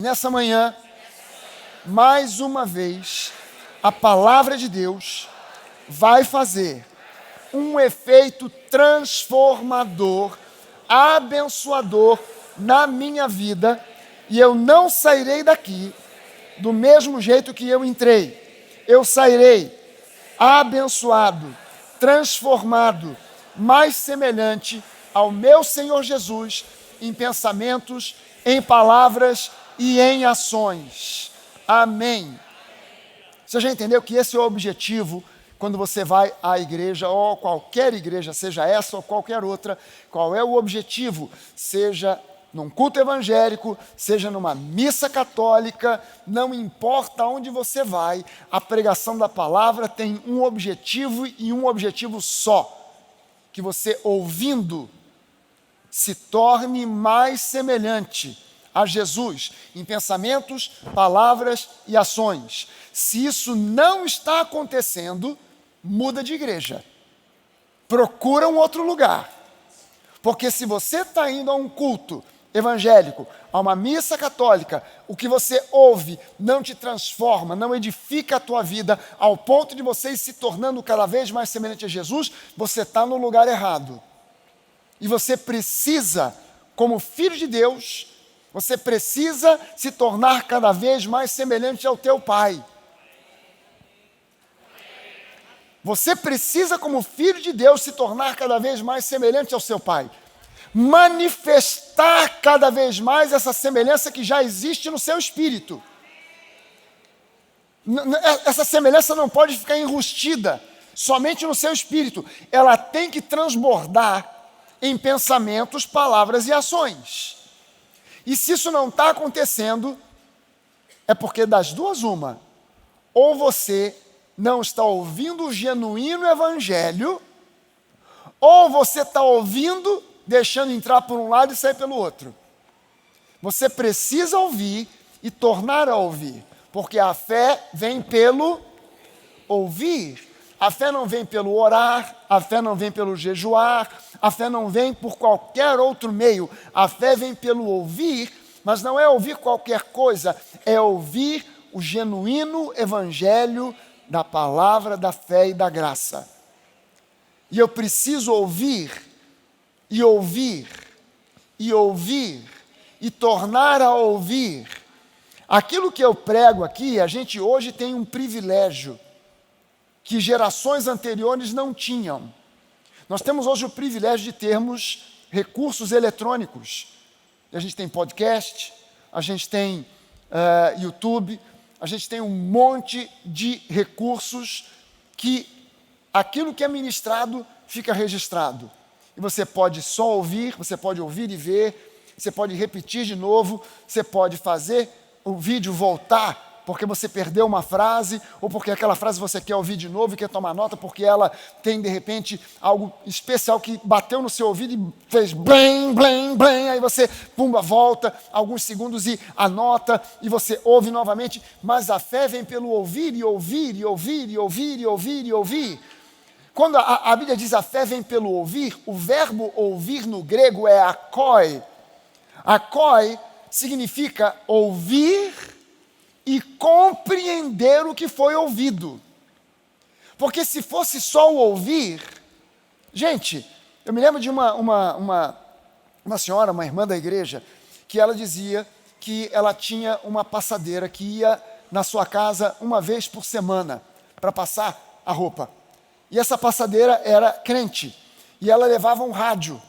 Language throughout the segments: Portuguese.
Nessa manhã, mais uma vez, a palavra de Deus vai fazer um efeito transformador, abençoador na minha vida, e eu não sairei daqui do mesmo jeito que eu entrei. Eu sairei abençoado, transformado, mais semelhante ao meu Senhor Jesus em pensamentos, em palavras e em ações. Amém. Você já entendeu que esse é o objetivo quando você vai à igreja, ou qualquer igreja, seja essa ou qualquer outra? Qual é o objetivo? Seja num culto evangélico, seja numa missa católica, não importa onde você vai, a pregação da palavra tem um objetivo e um objetivo só: que você, ouvindo, se torne mais semelhante a Jesus em pensamentos, palavras e ações. Se isso não está acontecendo, muda de igreja. Procura um outro lugar. Porque se você está indo a um culto evangélico, a uma missa católica, o que você ouve não te transforma, não edifica a tua vida ao ponto de você ir se tornando cada vez mais semelhante a Jesus, você está no lugar errado. E você precisa, como filho de Deus, você precisa se tornar cada vez mais semelhante ao teu Pai. Você precisa, como filho de Deus, se tornar cada vez mais semelhante ao seu Pai. Manifestar cada vez mais essa semelhança que já existe no seu espírito. Essa semelhança não pode ficar enrustida somente no seu espírito. Ela tem que transbordar em pensamentos, palavras e ações. E se isso não está acontecendo, é porque das duas uma: ou você não está ouvindo o genuíno evangelho, ou você está ouvindo, deixando entrar por um lado e sair pelo outro. Você precisa ouvir e tornar a ouvir, porque a fé vem pelo ouvir. A fé não vem pelo orar, a fé não vem pelo jejuar, a fé não vem por qualquer outro meio. A fé vem pelo ouvir, mas não é ouvir qualquer coisa, é ouvir o genuíno evangelho da palavra, da fé e da graça. E eu preciso ouvir, e ouvir, e ouvir, e tornar a ouvir. Aquilo que eu prego aqui, a gente hoje tem um privilégio que gerações anteriores não tinham. Nós temos hoje o privilégio de termos recursos eletrônicos. A gente tem podcast, a gente tem YouTube, a gente tem um monte de recursos que aquilo que é ministrado fica registrado. E você pode só ouvir, você pode ouvir e ver, você pode repetir de novo, você pode fazer o vídeo voltar porque você perdeu uma frase, ou porque aquela frase você quer ouvir de novo e quer tomar nota, porque ela tem, de repente, algo especial que bateu no seu ouvido e fez blém, blém, blém, aí você, pumba, volta alguns segundos e anota, e você ouve novamente. Mas a fé vem pelo ouvir, e ouvir, e ouvir, e ouvir, e ouvir, e ouvir. Quando a Bíblia diz a fé vem pelo ouvir, o verbo ouvir no grego é akoi. Akoi significa ouvir e compreender o que foi ouvido. Porque se fosse só o ouvir... Gente, eu me lembro de uma senhora, uma irmã da igreja, que ela dizia que ela tinha uma passadeira que ia na sua casa uma vez por semana para passar a roupa. E essa passadeira era crente. E ela levava um rádio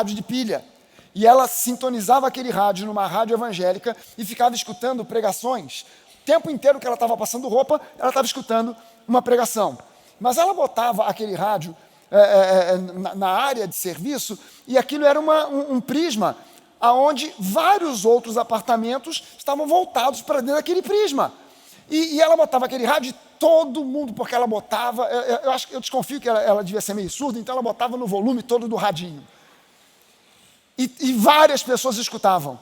de pilha. E ela sintonizava aquele rádio numa rádio evangélica e ficava escutando pregações. O tempo inteiro que ela estava passando roupa, ela estava escutando uma pregação. Mas ela botava aquele rádio na área de serviço, e aquilo era um prisma, onde vários outros apartamentos estavam voltados para dentro daquele prisma. E ela botava aquele rádio, todo mundo, porque ela botava, eu desconfio que ela devia ser meio surda, então ela botava no volume todo do radinho. E várias pessoas escutavam.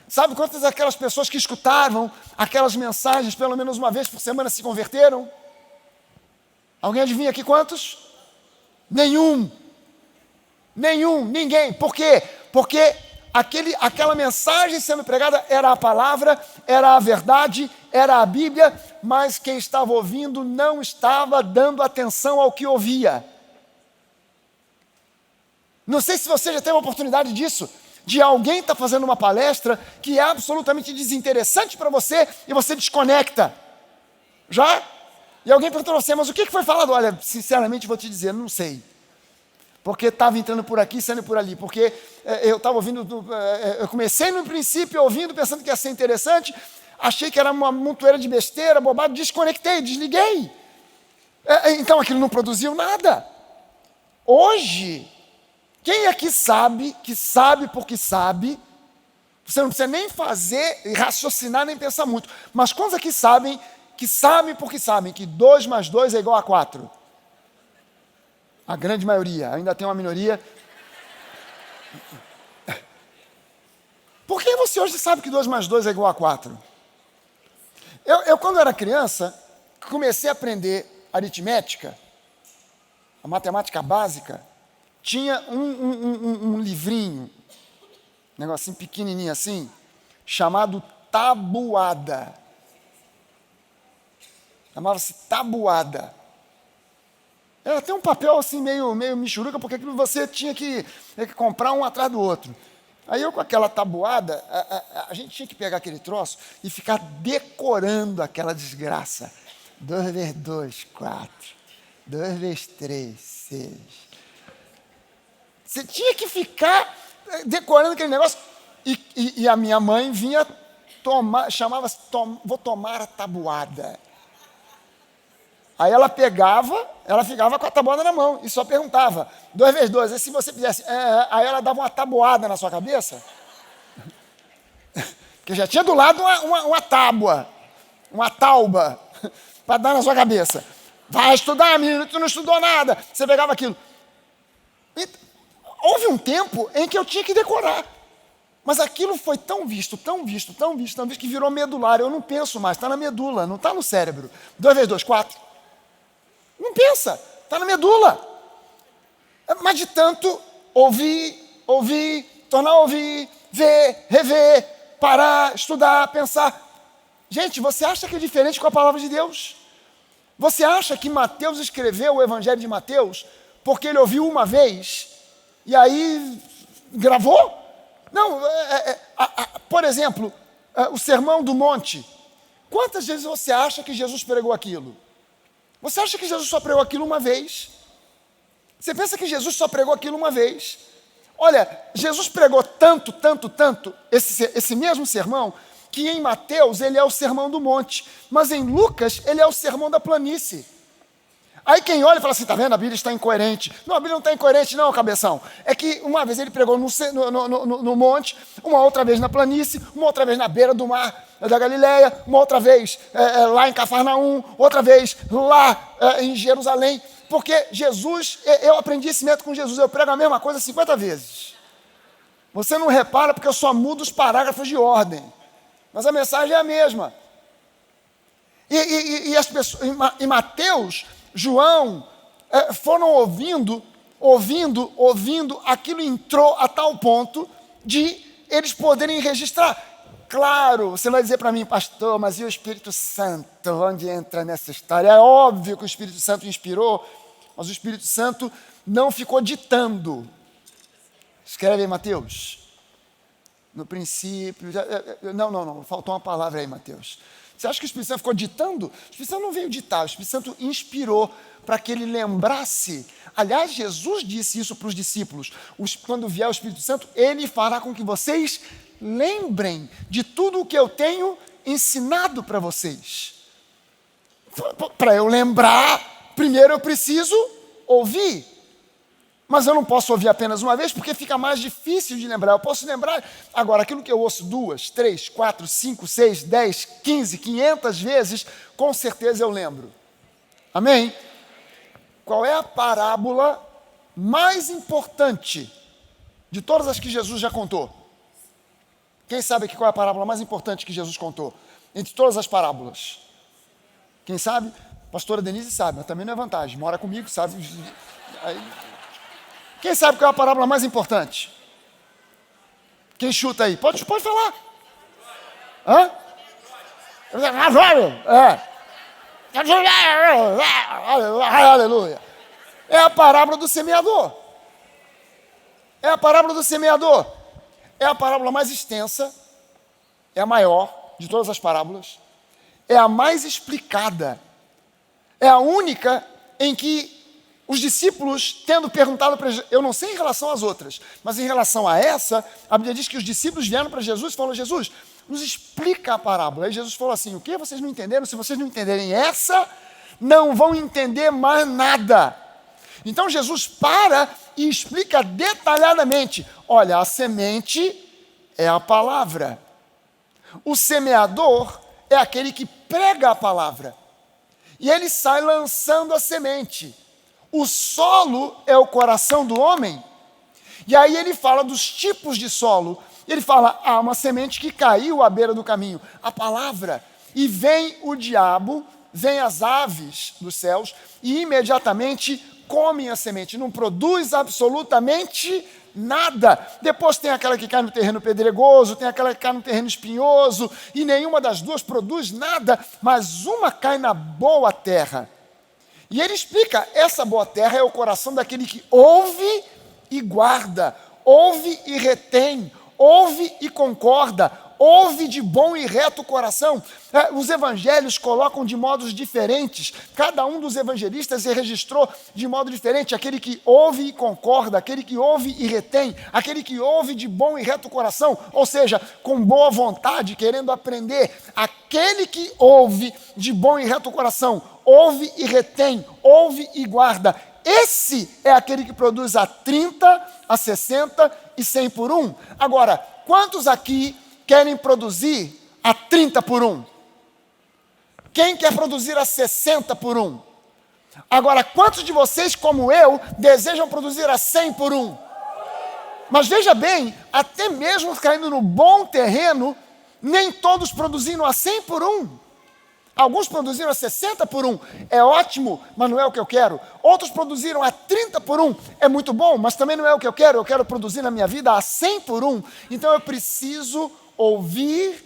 Sabe quantas daquelas pessoas que escutavam aquelas mensagens pelo menos uma vez por semana se converteram? Alguém adivinha aqui quantos? Nenhum. Ninguém. Por quê? Porque aquela mensagem sendo pregada era a palavra, era a verdade, era a Bíblia, mas quem estava ouvindo não estava dando atenção ao que ouvia. Não sei se você já teve a oportunidade disso, de alguém estar fazendo uma palestra que é absolutamente desinteressante para você e você desconecta. Já? E alguém perguntou a você, mas o que foi falado? Olha, sinceramente vou te dizer, não sei. Porque estava entrando por aqui, saindo por ali. Porque eu estava ouvindo, eu comecei no princípio ouvindo, pensando que ia ser interessante, achei que era uma montoeira de besteira, bobagem, desconectei, desliguei. Então aquilo não produziu nada. Hoje, quem aqui sabe porque sabe, você não precisa nem fazer, raciocinar, nem pensar muito. Mas quantos aqui sabem porque sabem que 2 mais 2 é igual a 4? A grande maioria, ainda tem uma minoria. Por que você hoje sabe que 2 mais 2 é igual a 4? Eu quando era criança, comecei a aprender aritmética, a matemática básica, tinha um livrinho, um negocinho pequenininho assim, chamado tabuada. Chamava-se tabuada. Era até um papel assim meio michuruca, porque você tinha que comprar um atrás do outro. Aí eu com aquela tabuada, a gente tinha que pegar aquele troço e ficar decorando aquela desgraça. 2 vezes 2, 4. 2 vezes 3, 6. Você tinha que ficar decorando aquele negócio. E a minha mãe vinha tomar, chamava-se, vou tomar a tabuada. Aí ela ficava com a tabuada na mão e só perguntava, 2 vezes 2, e se você fizesse, aí ela dava uma tabuada na sua cabeça, porque já tinha do lado uma tábua, uma tauba, para dar na sua cabeça. Vai estudar, menino, tu não estudou nada. Você pegava aquilo. E houve um tempo em que eu tinha que decorar. Mas aquilo foi tão visto, que virou medular. Eu não penso mais, está na medula, não está no cérebro. 2 vezes 2, 4. Não pensa, está na medula. Mas de tanto ouvir, tornar a ouvir, ver, rever, parar, estudar, pensar. Gente, você acha que é diferente com a palavra de Deus? Você acha que Mateus escreveu o Evangelho de Mateus porque ele ouviu uma vez e aí gravou? Não, por exemplo, o Sermão do Monte. Quantas vezes você acha que Jesus pregou aquilo? Você acha que Jesus só pregou aquilo uma vez? Você pensa que Jesus só pregou aquilo uma vez? Olha, Jesus pregou tanto, esse mesmo sermão, que em Mateus ele é o Sermão do Monte, mas em Lucas ele é o Sermão da Planície. Aí quem olha e fala assim, tá vendo, a Bíblia está incoerente. Não, a Bíblia não está incoerente não, cabeção. É que uma vez ele pregou no monte, uma outra vez na planície, uma outra vez na beira do mar da Galileia, uma outra vez lá em Cafarnaum, outra vez lá em Jerusalém. Porque Jesus, eu aprendi esse método com Jesus, eu prego a mesma coisa 50 vezes. Você não repara porque eu só mudo os parágrafos de ordem. Mas a mensagem é a mesma. E as pessoas, em Mateus, João, foram ouvindo, aquilo entrou a tal ponto de eles poderem registrar. Claro, você vai dizer para mim, pastor, mas e o Espírito Santo, onde entra nessa história? É óbvio que o Espírito Santo inspirou, mas o Espírito Santo não ficou ditando. Escreve aí, Mateus. No princípio, não, faltou uma palavra aí, Mateus. Você acha que o Espírito Santo ficou ditando? O Espírito Santo não veio ditar, o Espírito Santo inspirou para que ele lembrasse. Aliás, Jesus disse isso para os discípulos. Quando vier o Espírito Santo, ele fará com que vocês lembrem de tudo o que eu tenho ensinado para vocês. Para eu lembrar, primeiro eu preciso ouvir. Mas eu não posso ouvir apenas uma vez, porque fica mais difícil de lembrar. Eu posso lembrar, agora, aquilo que eu ouço 2, 3, 4, 5, 6, 10, 15, 500 vezes, com certeza eu lembro. Amém? Qual é a parábola mais importante de todas as que Jesus já contou? Quem sabe qual é a parábola mais importante que Jesus contou? Entre todas as parábolas. Quem sabe? A pastora Denise sabe, mas também não é vantagem. Mora comigo, sabe? Aí... Quem sabe qual é a parábola mais importante? Quem chuta aí? Pode falar. Hã? É. Aleluia. É a parábola do semeador. É a parábola do semeador. É a parábola mais extensa, é a maior de todas as parábolas, é a mais explicada, é a única em que os discípulos, tendo perguntado para Jesus, eu não sei em relação às outras, mas em relação a essa, a Bíblia diz que os discípulos vieram para Jesus e falaram: Jesus, nos explica a parábola. Aí Jesus falou assim: o que? Vocês não entenderam? Se vocês não entenderem essa, não vão entender mais nada. Então Jesus para e explica detalhadamente: olha, a semente é a palavra. O semeador é aquele que prega a palavra. E ele sai lançando a semente. O solo é o coração do homem. E aí ele fala dos tipos de solo. Ele fala: há uma semente que caiu à beira do caminho, a palavra. E vem o diabo, vem as aves dos céus e imediatamente comem a semente. Não produz absolutamente nada. Depois tem aquela que cai no terreno pedregoso, tem aquela que cai no terreno espinhoso, e nenhuma das duas produz nada, mas uma cai na boa terra. E ele explica: essa boa terra é o coração daquele que ouve e guarda, ouve e retém, ouve e concorda, ouve de bom e reto coração. Os evangelhos colocam de modos diferentes, cada um dos evangelistas se registrou de modo diferente: aquele que ouve e concorda, aquele que ouve e retém, aquele que ouve de bom e reto coração, ou seja, com boa vontade, querendo aprender. Aquele que ouve de bom e reto coração, ouve e retém, ouve e guarda, esse é aquele que produz a 30, a 60 e 100 por um. Agora, quantos aqui querem produzir a 30 por um? Quem quer produzir a 60 por um? Agora, quantos de vocês, como eu, desejam produzir a 100 por um? Mas veja bem, até mesmo caindo no bom terreno, nem todos produziram a 100 por um. Alguns produziram a 60 por um, é ótimo, mas não é o que eu quero. Outros produziram a 30 por um, é muito bom, mas também não é o que eu quero produzir na minha vida a 100 por um. Então eu preciso ouvir,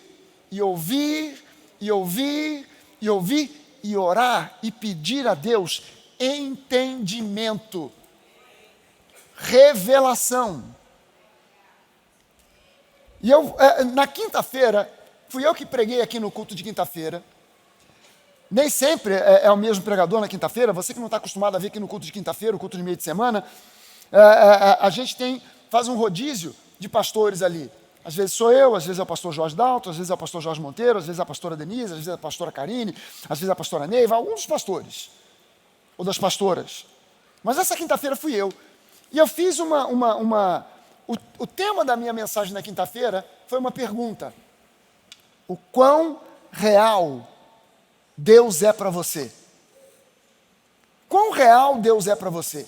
e ouvir, e ouvir, e ouvir, e orar, e pedir a Deus entendimento, revelação. E na quinta-feira, fui eu que preguei aqui no culto de quinta-feira. Nem sempre é o mesmo pregador na quinta-feira. Você que não está acostumado a ver aqui no culto de quinta-feira, o culto de meio de semana, a gente faz um rodízio de pastores ali. Às vezes sou eu, às vezes é o pastor Jorge Dalton, às vezes é o pastor Jorge Monteiro, às vezes é a pastora Denise, às vezes é a pastora Karine, às vezes é a pastora Neiva, alguns dos pastores, ou das pastoras. Mas essa quinta-feira fui eu. E eu fiz o tema da minha mensagem na quinta-feira foi uma pergunta: o quão real Deus é para você? Quão real Deus é para você?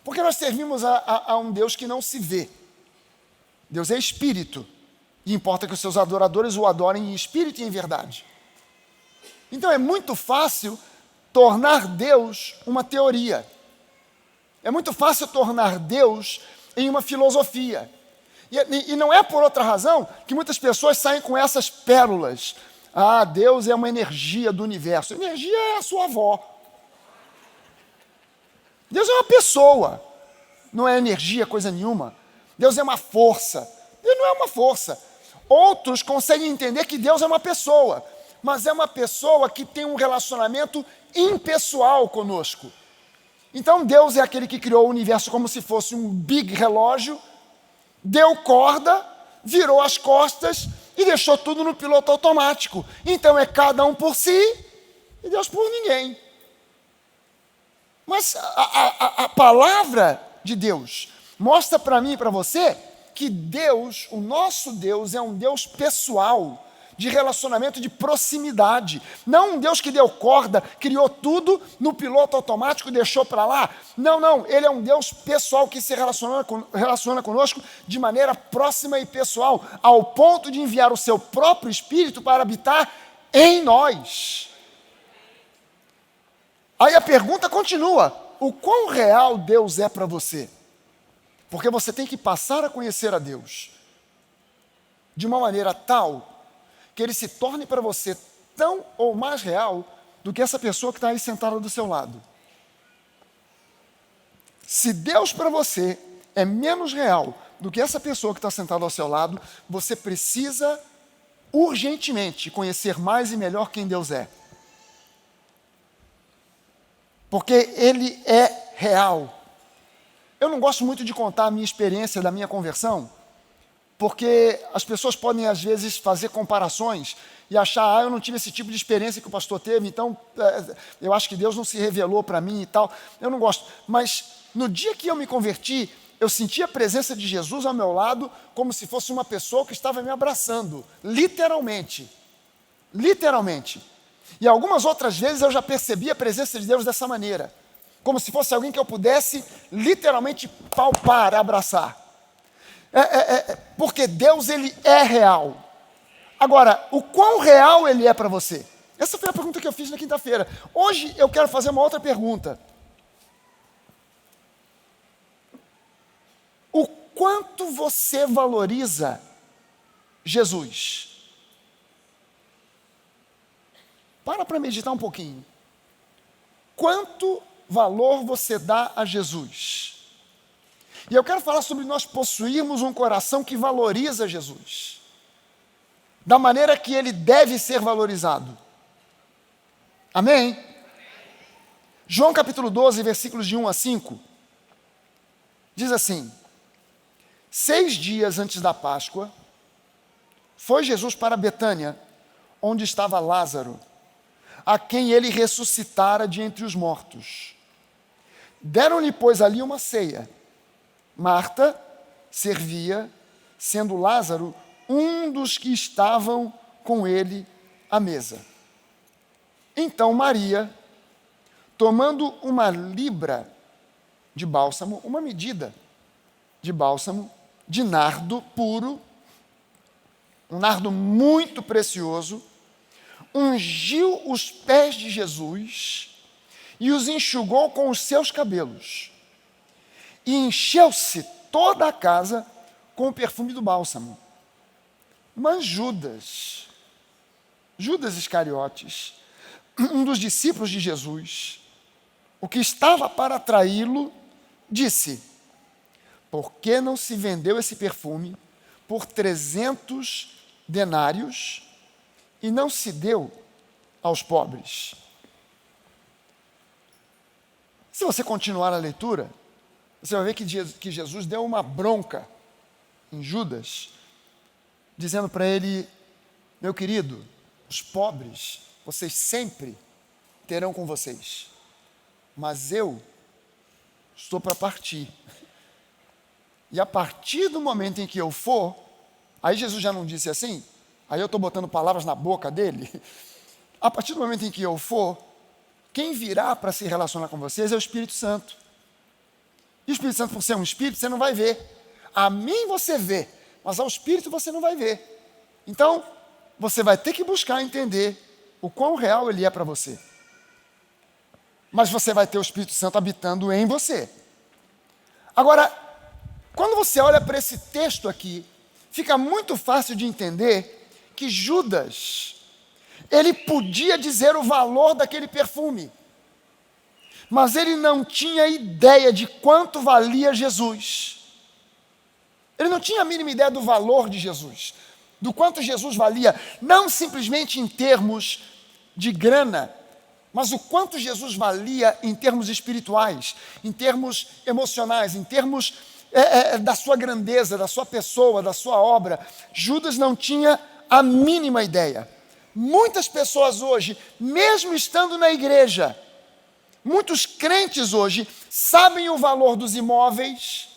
Porque nós servimos a um Deus que não se vê. Deus é espírito, e importa que os seus adoradores o adorem em espírito e em verdade. Então é muito fácil tornar Deus uma teoria. É muito fácil tornar Deus em uma filosofia. E não é por outra razão que muitas pessoas saem com essas pérolas. Ah, Deus é uma energia do universo. Energia é a sua avó. Deus é uma pessoa, não é energia, coisa nenhuma. Deus é uma força. Deus não é uma força. Outros conseguem entender que Deus é uma pessoa, mas é uma pessoa que tem um relacionamento impessoal conosco. Então Deus é aquele que criou o universo como se fosse um big relógio, deu corda, virou as costas e deixou tudo no piloto automático. Então é cada um por si e Deus por ninguém. Mas a palavra de Deus mostra para mim e para você que Deus, o nosso Deus, é um Deus pessoal, de relacionamento, de proximidade. Não um Deus que deu corda, criou tudo no piloto automático e deixou para lá. Não, Ele é um Deus pessoal que se relaciona conosco de maneira próxima e pessoal, ao ponto de enviar o seu próprio Espírito para habitar em nós. Aí a pergunta continua: o quão real Deus é para você? Porque você tem que passar a conhecer a Deus. de uma maneira tal que ele se torne para você tão ou mais real do que essa pessoa que está aí sentada do seu lado. Se Deus para você é menos real do que essa pessoa que está sentada ao seu lado, você precisa urgentemente conhecer mais e melhor quem Deus é. Porque Ele é real. Eu não gosto muito de contar a minha experiência da minha conversão, porque as pessoas podem, às vezes, fazer comparações e achar, eu não tive esse tipo de experiência que o pastor teve, então eu acho que Deus não se revelou para mim e tal. Eu não gosto. Mas no dia que eu me converti, eu senti a presença de Jesus ao meu lado como se fosse uma pessoa que estava me abraçando, literalmente. Literalmente. E algumas outras vezes eu já percebi a presença de Deus dessa maneira, como se fosse alguém que eu pudesse literalmente palpar, abraçar. Porque Deus, Ele é real. Agora, o quão real Ele é para você? Essa foi a pergunta que eu fiz na quinta-feira. Hoje eu quero fazer uma outra pergunta. O quanto você valoriza Jesus? Para meditar um pouquinho. Quanto valor você dá a Jesus? E eu quero falar sobre nós possuirmos um coração que valoriza Jesus, da maneira que ele deve ser valorizado. Amém? João capítulo 12, versículos de 1 a 5, diz assim: 6 dias antes da Páscoa, foi Jesus para Betânia, onde estava Lázaro, a quem ele ressuscitara de entre os mortos. Deram-lhe, pois, ali uma ceia. Marta servia, sendo Lázaro um dos que estavam com ele à mesa. Então Maria, tomando uma libra de bálsamo, uma medida de bálsamo, de nardo puro, um nardo muito precioso, ungiu os pés de Jesus e os enxugou com os seus cabelos. E encheu-se toda a casa com o perfume do bálsamo. Mas Judas Iscariotes, um dos discípulos de Jesus, o que estava para traí-lo, disse: por que não se vendeu esse perfume por 300 denários e não se deu aos pobres? Se você continuar a leitura, você vai ver que Jesus deu uma bronca em Judas, dizendo para ele: meu querido, os pobres vocês sempre terão com vocês, mas eu estou para partir. E a partir do momento em que eu for, aí Jesus já não disse assim, aí eu estou botando palavras na boca dele, a partir do momento em que eu for, quem virá para se relacionar com vocês é o Espírito Santo. E o Espírito Santo, por ser um Espírito, você não vai ver. A mim você vê, mas ao Espírito você não vai ver. Então, você vai ter que buscar entender o quão real ele é para você. Mas você vai ter o Espírito Santo habitando em você. Agora, quando você olha para esse texto aqui, fica muito fácil de entender que Judas, ele podia dizer o valor daquele perfume, mas ele não tinha ideia de quanto valia Jesus. Ele não tinha a mínima ideia do valor de Jesus, do quanto Jesus valia, não simplesmente em termos de grana, mas o quanto Jesus valia em termos espirituais, em termos emocionais, em termos da sua grandeza, da sua pessoa, da sua obra. Judas não tinha a mínima ideia. Muitas pessoas hoje, mesmo estando na igreja, muitos crentes hoje sabem o valor dos imóveis,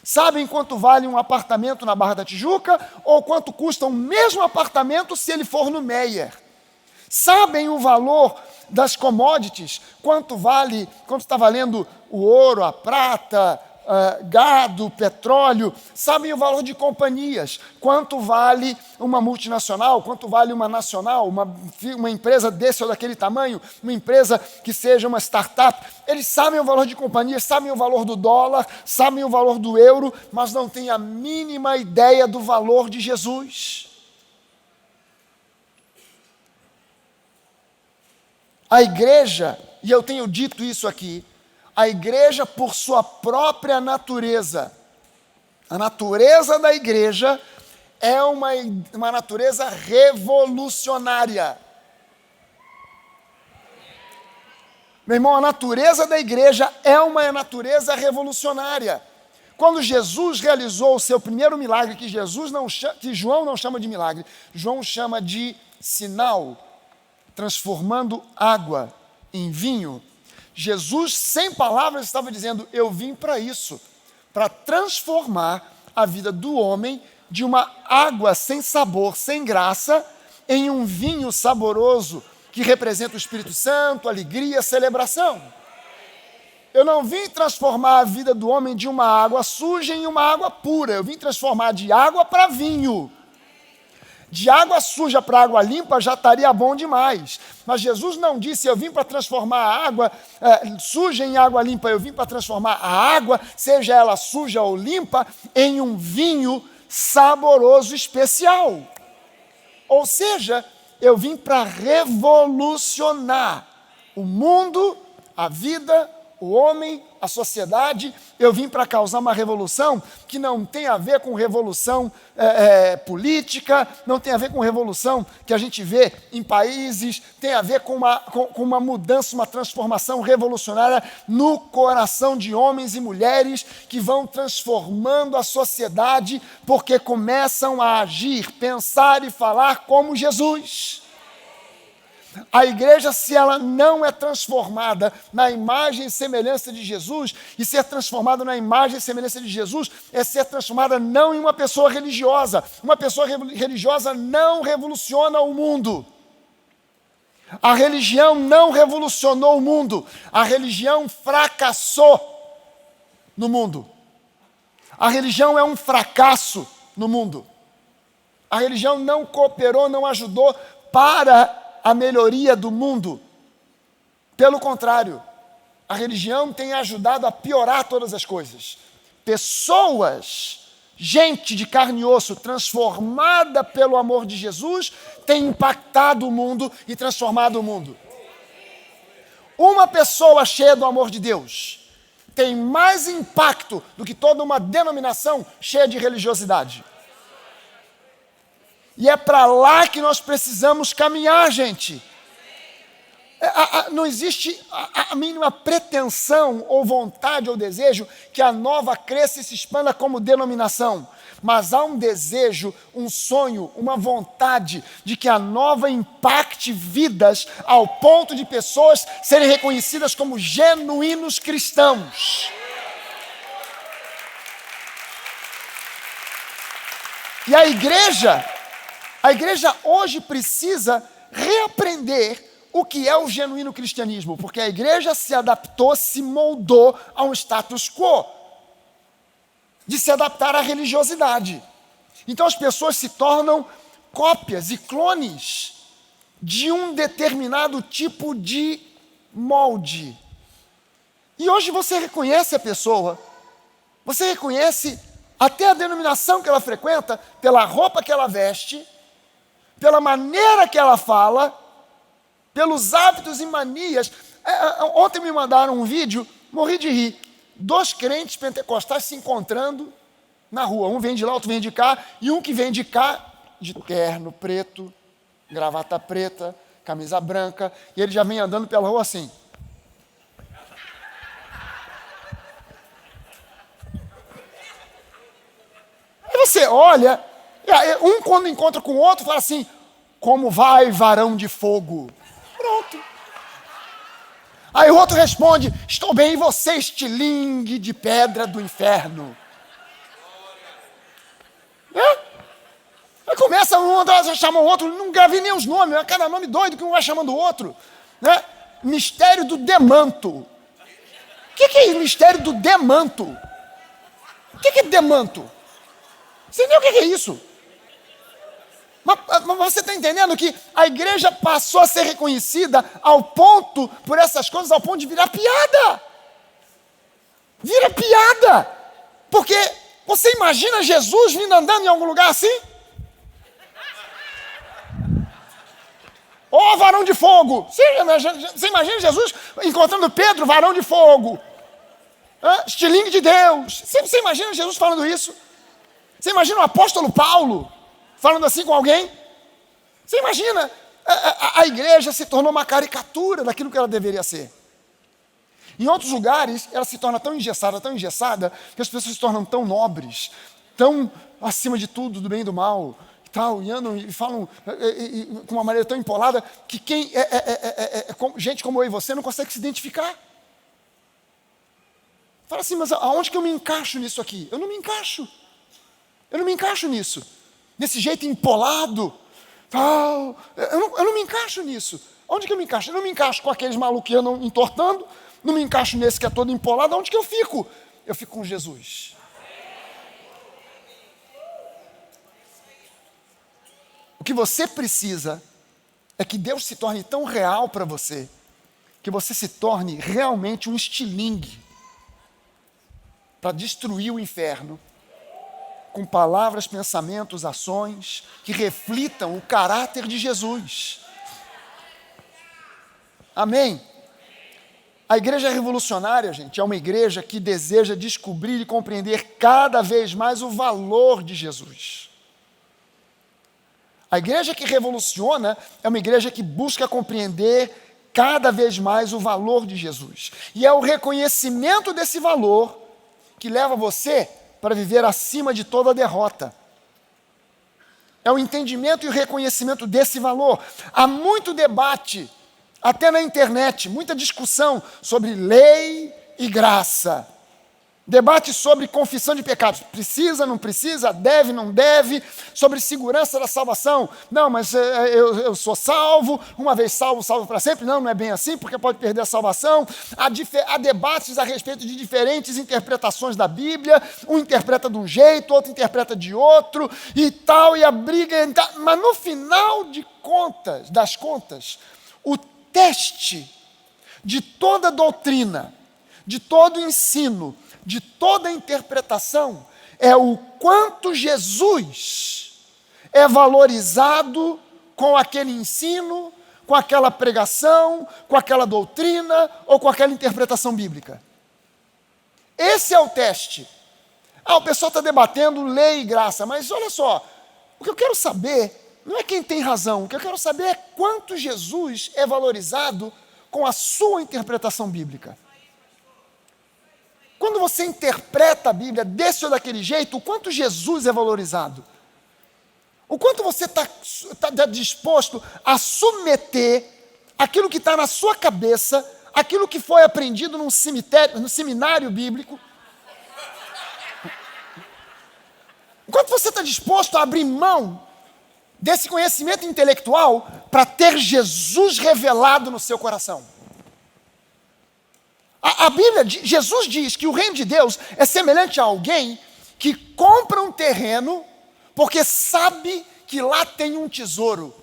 sabem quanto vale um apartamento na Barra da Tijuca ou quanto custa o mesmo apartamento se ele for no Meier. Sabem o valor das commodities, quanto está valendo o ouro, a prata, gado, petróleo, sabem o valor de companhias, quanto vale uma multinacional, quanto vale uma nacional, uma empresa desse ou daquele tamanho, uma empresa que seja uma startup. Eles sabem o valor de companhias, sabem o valor do dólar, sabem o valor do euro, mas não têm a mínima ideia do valor de Jesus. A igreja, e eu tenho dito isso aqui, a igreja, por sua própria natureza, a natureza da igreja é uma natureza revolucionária. Meu irmão, a natureza da igreja é uma natureza revolucionária. Quando Jesus realizou o seu primeiro milagre, que João não chama de milagre, João chama de sinal, transformando água em vinho, Jesus, sem palavras, estava dizendo: eu vim para isso, para transformar a vida do homem de uma água sem sabor, sem graça, em um vinho saboroso que representa o Espírito Santo, alegria, celebração. Eu não vim transformar a vida do homem de uma água suja em uma água pura, eu vim transformar de água para vinho. De água suja para água limpa já estaria bom demais. Mas Jesus não disse: eu vim para transformar a água suja em água limpa. Eu vim para transformar a água, seja ela suja ou limpa, em um vinho saboroso especial. Ou seja, eu vim para revolucionar o mundo, a vida, o homem, a sociedade. Eu vim para causar uma revolução que não tem a ver com revolução política, não tem a ver com revolução que a gente vê em países, tem a ver com uma mudança, uma transformação revolucionária no coração de homens e mulheres que vão transformando a sociedade porque começam a agir, pensar e falar como Jesus. A igreja, se ela não é transformada na imagem e semelhança de Jesus, e ser transformada na imagem e semelhança de Jesus é ser transformada não em uma pessoa religiosa. Uma pessoa religiosa não revoluciona o mundo. A religião não revolucionou o mundo. A religião fracassou no mundo. A religião é um fracasso no mundo. A religião não cooperou, não ajudou para a melhoria do mundo. Pelo contrário, a religião tem ajudado a piorar todas as coisas. Pessoas, gente de carne e osso, transformada pelo amor de Jesus, tem impactado o mundo e transformado o mundo. Uma pessoa cheia do amor de Deus tem mais impacto do que toda uma denominação cheia de religiosidade. E é para lá que nós precisamos caminhar, gente. Não existe a mínima pretensão, ou vontade, ou desejo que a nova cresça e se expanda como denominação. Mas há um desejo, um sonho, uma vontade de que a nova impacte vidas ao ponto de pessoas serem reconhecidas como genuínos cristãos. E a igreja hoje precisa reaprender o que é o genuíno cristianismo, porque a igreja se adaptou, se moldou a um status quo, de se adaptar à religiosidade. Então as pessoas se tornam cópias e clones de um determinado tipo de molde. E hoje você reconhece a pessoa, você reconhece até a denominação que ela frequenta, pela roupa que ela veste, pela maneira que ela fala, pelos hábitos e manias. Ontem me mandaram um vídeo, morri de rir. 2 crentes pentecostais se encontrando na rua. Um vem de lá, outro vem de cá. E um que vem de cá, de terno preto, gravata preta, camisa branca. E ele já vem andando pela rua assim. Aí você olha... Um, quando encontra com o outro, fala assim: como vai, varão de fogo? Pronto. Aí o outro responde: estou bem, e você, estilingue de pedra do inferno? Aí começa um a chamar o outro, não gravei nem os nomes, é cada nome doido que um vai chamando o outro. Mistério do demanto. O que é isso, mistério do demanto? que é demanto? Você entendeu o que é isso? Mas você está entendendo que a igreja passou a ser reconhecida ao ponto, por essas coisas, ao ponto de virar piada. Vira piada. Porque você imagina Jesus vindo andando em algum lugar assim? Ó, varão de fogo! Você imagina Jesus encontrando Pedro, varão de fogo? Estilingue de Deus. Você imagina Jesus falando isso? Você imagina o apóstolo Paulo falando assim com alguém? Você imagina? A igreja se tornou uma caricatura daquilo que ela deveria ser. Em outros lugares, ela se torna tão engessada, que as pessoas se tornam tão nobres, tão acima de tudo, do bem e do mal, e andam e falam com uma maneira tão empolada, que quem gente como eu e você não consegue se identificar. Fala assim, mas aonde que eu me encaixo nisso aqui? Eu não me encaixo. Eu não me encaixo nisso. Nesse jeito empolado. Eu não me encaixo nisso. Onde que eu me encaixo? Eu não me encaixo com aqueles malucos que andam entortando. Não me encaixo nesse que é todo empolado. Onde que eu fico? Eu fico com Jesus. O que você precisa é que Deus se torne tão real para você, que você se torne realmente um estilingue para destruir o inferno, com palavras, pensamentos, ações que reflitam o caráter de Jesus. Amém? A igreja revolucionária, gente, é uma igreja que deseja descobrir e compreender cada vez mais o valor de Jesus. A igreja que revoluciona é uma igreja que busca compreender cada vez mais o valor de Jesus. E é o reconhecimento desse valor que leva você para viver acima de toda derrota. É o entendimento e o reconhecimento desse valor. Há muito debate, até na internet, muita discussão sobre lei e graça. Debate sobre confissão de pecados. Precisa, não precisa, deve, não deve. Sobre segurança da salvação. Não, mas eu sou salvo, uma vez salvo, salvo para sempre. Não é bem assim, porque pode perder a salvação. Há debates a respeito de diferentes interpretações da Bíblia. Um interpreta de um jeito, outro interpreta de outro, e tal, e a briga. Mas no final das contas, o teste de toda doutrina, de todo ensino, de toda interpretação, é o quanto Jesus é valorizado com aquele ensino, com aquela pregação, com aquela doutrina ou com aquela interpretação bíblica. Esse é o teste. O pessoal está debatendo lei e graça, mas olha só, o que eu quero saber não é quem tem razão, o que eu quero saber é quanto Jesus é valorizado com a sua interpretação bíblica. Quando você interpreta a Bíblia desse ou daquele jeito, o quanto Jesus é valorizado? O quanto você está disposto a submeter aquilo que está na sua cabeça, aquilo que foi aprendido no seminário bíblico? O quanto você está disposto a abrir mão desse conhecimento intelectual para ter Jesus revelado no seu coração? A Bíblia, Jesus diz que o reino de Deus é semelhante a alguém que compra um terreno porque sabe que lá tem um tesouro.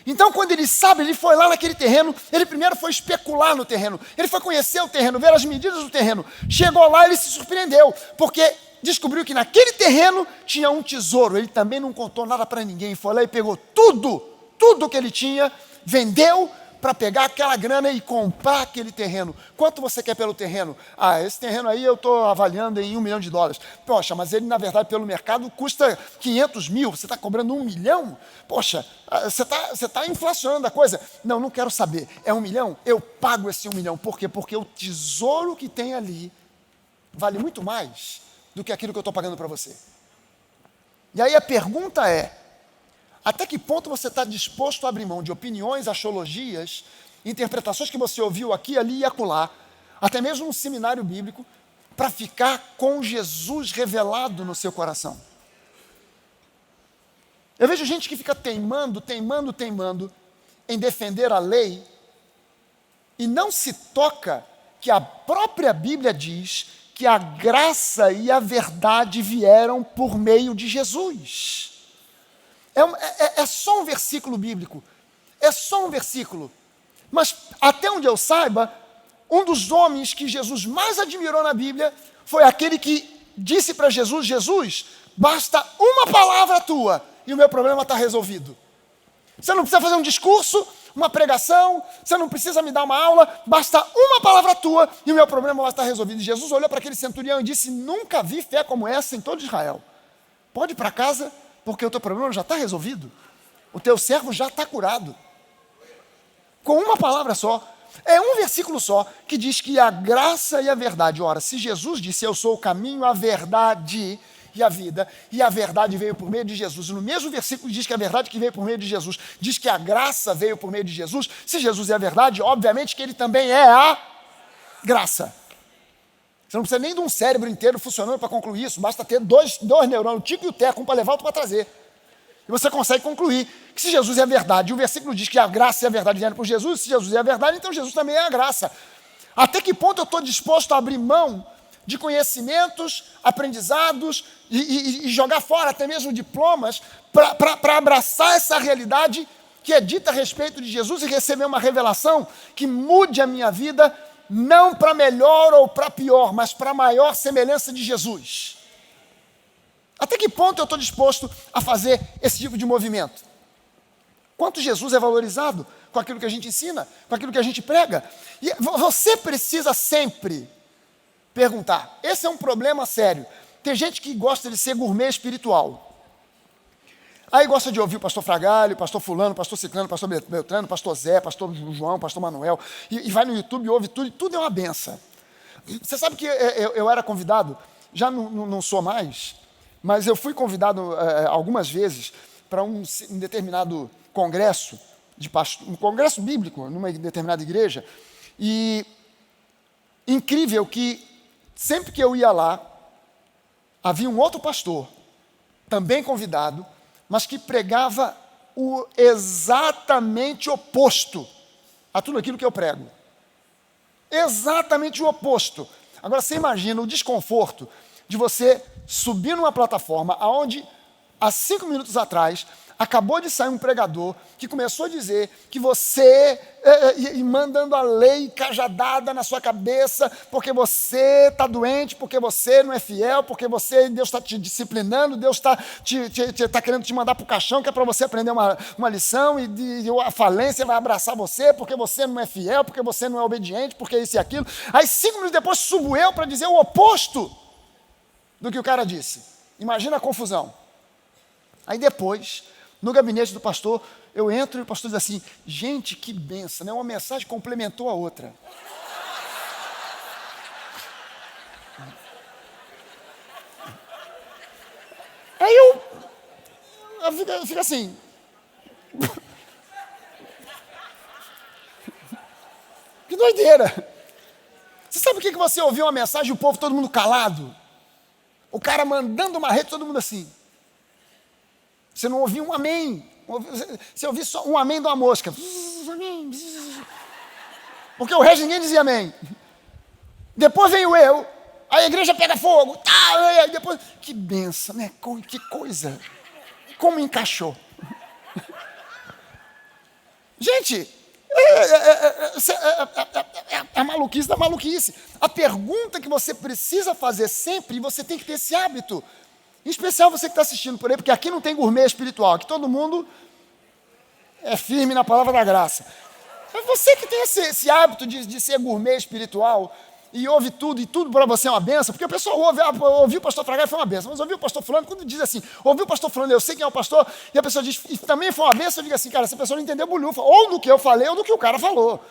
Então, quando ele sabe, ele foi lá naquele terreno, ele primeiro foi especular no terreno, ele foi conhecer o terreno, ver as medidas do terreno. Chegou lá, ele se surpreendeu, porque descobriu que naquele terreno tinha um tesouro. Ele também não contou nada para ninguém, foi lá e pegou tudo que ele tinha, vendeu, para pegar aquela grana e comprar aquele terreno. Quanto você quer pelo terreno? Esse terreno aí eu estou avaliando em $1 milhão. Poxa, mas ele na verdade pelo mercado custa 500 mil, você está cobrando 1 milhão? Poxa, você está inflacionando a coisa. Não quero saber, é 1 milhão? Eu pago esse 1 milhão. Por quê? Porque o tesouro que tem ali vale muito mais do que aquilo que eu estou pagando para você. E aí a pergunta é, até que ponto você está disposto a abrir mão de opiniões, axiologias, interpretações que você ouviu aqui, ali e acolá, até mesmo um seminário bíblico, para ficar com Jesus revelado no seu coração? Eu vejo gente que fica teimando em defender a lei e não se toca que a própria Bíblia diz que a graça e a verdade vieram por meio de Jesus. É só um versículo bíblico, é só um versículo. Mas até onde eu saiba, um dos homens que Jesus mais admirou na Bíblia foi aquele que disse para Jesus: Jesus, basta uma palavra tua e o meu problema está resolvido. Você não precisa fazer um discurso, uma pregação, você não precisa me dar uma aula, basta uma palavra tua e o meu problema vai estar resolvido. E Jesus olhou para aquele centurião e disse: nunca vi fé como essa em todo Israel. Pode ir para casa, porque o teu problema já está resolvido. O teu servo já está curado. Com uma palavra só. É um versículo só que diz que a graça e a verdade. Ora, se Jesus disse: eu sou o caminho, a verdade e a vida, e a verdade veio por meio de Jesus, e no mesmo versículo diz que a verdade que veio por meio de Jesus, diz que a graça veio por meio de Jesus. Se Jesus é a verdade, obviamente que ele também é a graça. Você não precisa nem de um cérebro inteiro funcionando para concluir isso, basta ter dois neurônios, o tico e o teco, um para levar, outro para trazer. E você consegue concluir que se Jesus é a verdade, e o versículo diz que a graça e a verdade vieram por Jesus, se Jesus é a verdade, então Jesus também é a graça. Até que ponto eu estou disposto a abrir mão de conhecimentos, aprendizados e jogar fora até mesmo diplomas para abraçar essa realidade que é dita a respeito de Jesus e receber uma revelação que mude a minha vida, não para melhor ou para pior, mas para maior semelhança de Jesus. Até que ponto eu estou disposto a fazer esse tipo de movimento? Quanto Jesus é valorizado com aquilo que a gente ensina, com aquilo que a gente prega. E você precisa sempre perguntar. Esse é um problema sério. Tem gente que gosta de ser gourmet espiritual. Aí gosta de ouvir o pastor Fragalho, o pastor fulano, o pastor ciclano, o pastor Beltrano, o pastor Zé, o pastor João, o pastor Manuel, e vai no YouTube e ouve tudo, e tudo é uma benção. Você sabe que eu era convidado, já não sou mais, mas eu fui convidado algumas vezes para um determinado congresso, um congresso bíblico, numa determinada igreja, e incrível que sempre que eu ia lá, havia um outro pastor, também convidado, mas que pregava o exatamente oposto a tudo aquilo que eu prego. Exatamente o oposto. Agora, você imagina o desconforto de você subir numa plataforma onde, há 5 minutos atrás, acabou de sair um pregador que começou a dizer que você, mandando a lei cajadada na sua cabeça, porque você está doente, porque você não é fiel, porque Deus está te disciplinando, Deus está querendo te mandar para o caixão, que é para você aprender uma lição, e a falência vai abraçar você, porque você não é fiel, porque você não é obediente, porque isso e aquilo. Aí 5 minutos depois subo eu para dizer o oposto do que o cara disse. Imagina a confusão. Aí depois, no gabinete do pastor, eu entro e o pastor diz assim: gente, que benção, né? Uma mensagem complementou a outra. Aí eu fico assim. Que doideira. Você sabe o que você ouviu uma mensagem e o povo todo mundo calado? O cara mandando uma rede, todo mundo assim. Você não ouviu um amém. Você ouviu só um amém de uma mosca. Porque o resto ninguém dizia amém. Depois veio eu, a igreja pega fogo. Tá, aí depois, que benção, né? Que coisa. Como encaixou. Gente, é a maluquice da maluquice. A pergunta que você precisa fazer sempre, e você tem que ter esse hábito, em especial você que está assistindo por aí, porque aqui não tem gourmet espiritual, aqui todo mundo é firme na palavra da graça. É você que tem esse hábito de ser gourmet espiritual e ouve tudo, e tudo para você é uma benção, porque a pessoa ouviu o pastor Fragai, foi uma benção, mas ouviu o pastor fulano, quando diz assim, ouviu o pastor fulano, eu sei quem é o pastor, e a pessoa diz, e também foi uma benção, eu digo assim, cara, essa pessoa não entendeu bolhufa, ou do que eu falei, ou do que o cara falou.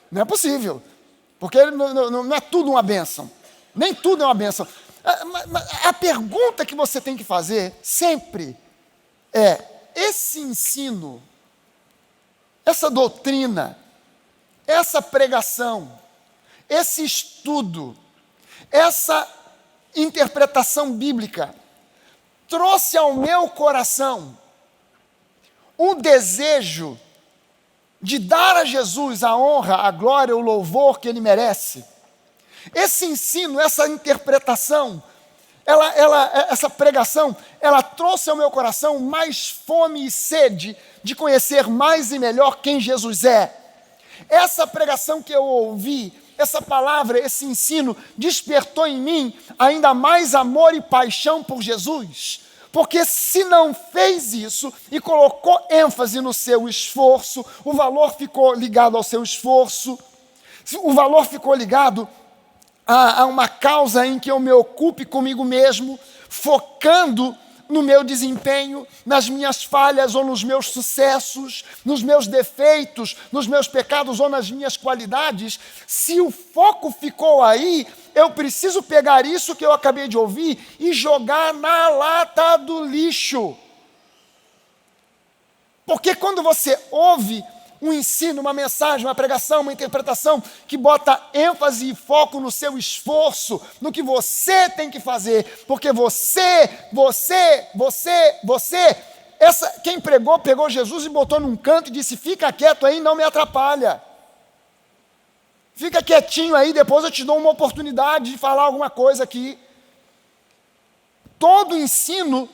Não é possível, porque não é tudo uma benção, nem tudo é uma benção. A pergunta que você tem que fazer sempre é: esse ensino, essa doutrina, essa pregação, esse estudo, essa interpretação bíblica trouxe ao meu coração um desejo de dar a Jesus a honra, a glória, o louvor que Ele merece? Esse ensino, essa interpretação, essa pregação, ela trouxe ao meu coração mais fome e sede de conhecer mais e melhor quem Jesus é. Essa pregação que eu ouvi, essa palavra, esse ensino, despertou em mim ainda mais amor e paixão por Jesus. Porque se não fez isso e colocou ênfase no seu esforço, o valor ficou ligado ao seu esforço, o valor ficou ligado a uma causa em que eu me ocupe comigo mesmo, focando no meu desempenho, nas minhas falhas ou nos meus sucessos, nos meus defeitos, nos meus pecados ou nas minhas qualidades. Se o foco ficou aí, eu preciso pegar isso que eu acabei de ouvir e jogar na lata do lixo. Porque quando você ouve um ensino, uma mensagem, uma pregação, uma interpretação que bota ênfase e foco no seu esforço, no que você tem que fazer, porque quem pegou Jesus e botou num canto e disse, fica quieto aí, não me atrapalha. Fica quietinho aí, depois eu te dou uma oportunidade de falar alguma coisa aqui. Todo ensino,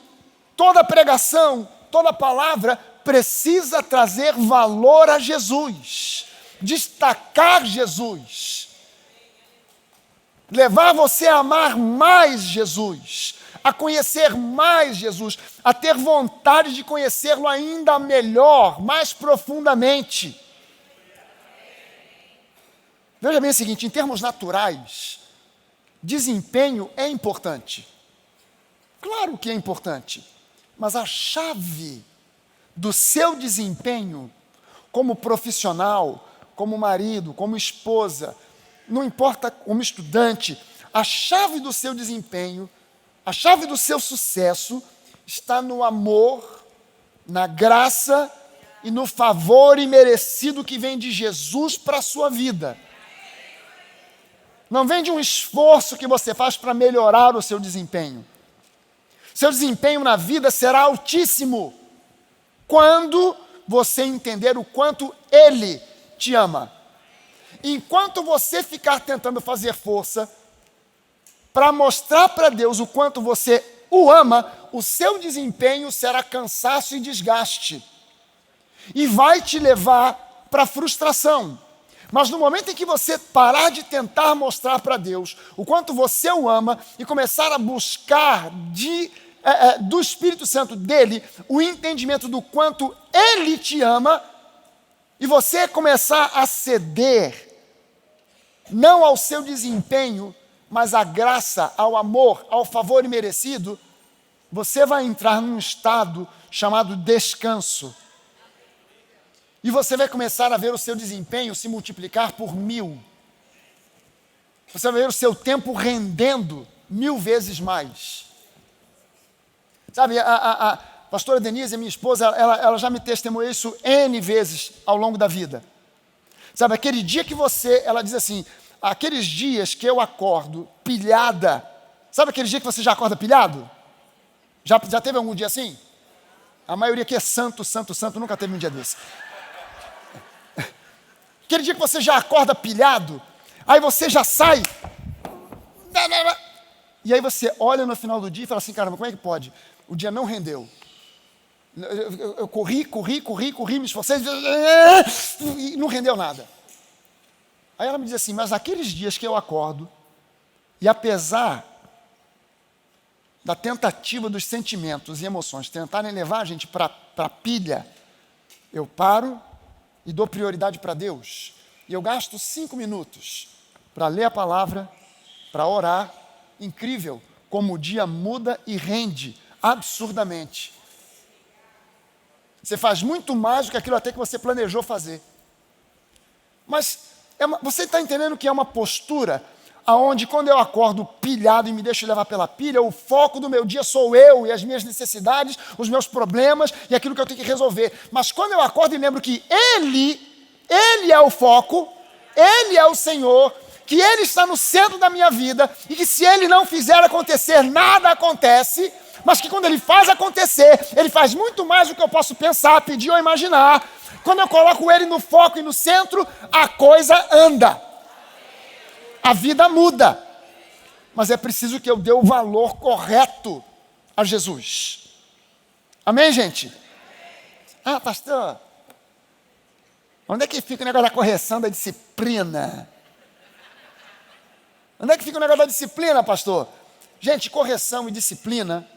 toda pregação, toda palavra precisa trazer valor a Jesus, destacar Jesus, levar você a amar mais Jesus, a conhecer mais Jesus, a ter vontade de conhecê-lo ainda melhor, mais profundamente. Veja bem o seguinte, em termos naturais, desempenho é importante. Claro que é importante, mas a chave do seu desempenho como profissional, como marido, como esposa, não importa, como estudante, a chave do seu desempenho, a chave do seu sucesso está no amor, na graça e no favor imerecido que vem de Jesus para a sua vida. Não vem de um esforço que você faz para melhorar o seu desempenho. Seu desempenho na vida será altíssimo quando você entender o quanto Ele te ama. Enquanto você ficar tentando fazer força para mostrar para Deus o quanto você o ama, o seu desempenho será cansaço e desgaste. E vai te levar para a frustração. Mas no momento em que você parar de tentar mostrar para Deus o quanto você o ama e começar a buscar do Espírito Santo dele, o entendimento do quanto ele te ama, e você começar a ceder, não ao seu desempenho, mas à graça, ao amor, ao favor imerecido, você vai entrar num estado chamado descanso. E você vai começar a ver o seu desempenho se multiplicar por 1000. Você vai ver o seu tempo rendendo 1000 vezes mais. Sabe, a pastora Denise, minha esposa, ela já me testemunhou isso N vezes ao longo da vida. Sabe, aquele dia que ela diz assim, aqueles dias que eu acordo pilhada, sabe aquele dia que você já acorda pilhado? Já teve algum dia assim? A maioria aqui é santo, nunca teve um dia desse. Aquele dia que você já acorda pilhado, aí você já sai, e aí você olha no final do dia e fala assim, caramba, como é que pode? O dia não rendeu. Eu corri, me esforcei, e não rendeu nada. Aí ela me diz assim, mas aqueles dias que eu acordo, e apesar da tentativa dos sentimentos e emoções tentarem levar a gente para a pilha, eu paro e dou prioridade para Deus. E eu gasto 5 minutos para ler a palavra, para orar. Incrível como o dia muda e rende absurdamente. Você faz muito mais do que aquilo até que você planejou fazer. Mas você está entendendo que é uma postura aonde quando eu acordo pilhado e me deixo levar pela pilha, o foco do meu dia sou eu e as minhas necessidades, os meus problemas e aquilo que eu tenho que resolver. Mas quando eu acordo e lembro que Ele é o foco, Ele é o Senhor, que Ele está no centro da minha vida e que se Ele não fizer acontecer, nada acontece, mas que quando Ele faz acontecer, Ele faz muito mais do que eu posso pensar, pedir ou imaginar. Quando eu coloco Ele no foco e no centro, a coisa anda. a vida muda. Mas é preciso que eu dê o valor correto a Jesus. Amém, gente? Ah, pastor, onde é que fica o negócio da correção da disciplina? Onde é que fica o negócio da disciplina, pastor? Gente, correção e disciplina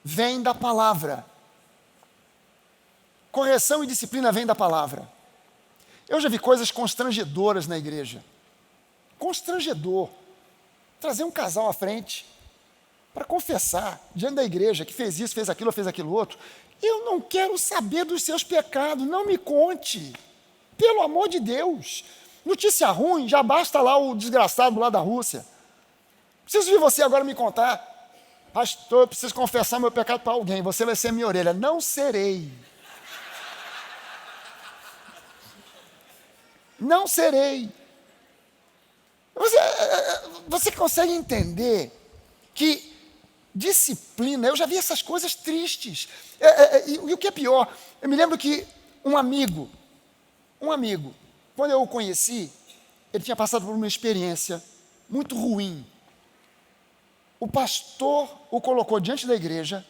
vem da palavra. Correção e disciplina vem da palavra. Eu já vi coisas constrangedoras na igreja. Constrangedor. Trazer um casal à frente para confessar diante da igreja que fez isso, fez aquilo outro. Eu não quero saber dos seus pecados, não me conte. Pelo amor de Deus. Notícia ruim, já basta lá o desgraçado lá da Rússia. Preciso de você agora me contar. Pastor, eu preciso confessar meu pecado para alguém. Você vai ser minha orelha. Não serei. Não serei. Você consegue entender que disciplina, eu já vi essas coisas tristes. E o que é pior, eu me lembro que um amigo, quando eu o conheci, ele tinha passado por uma experiência muito ruim. O pastor o colocou diante da igreja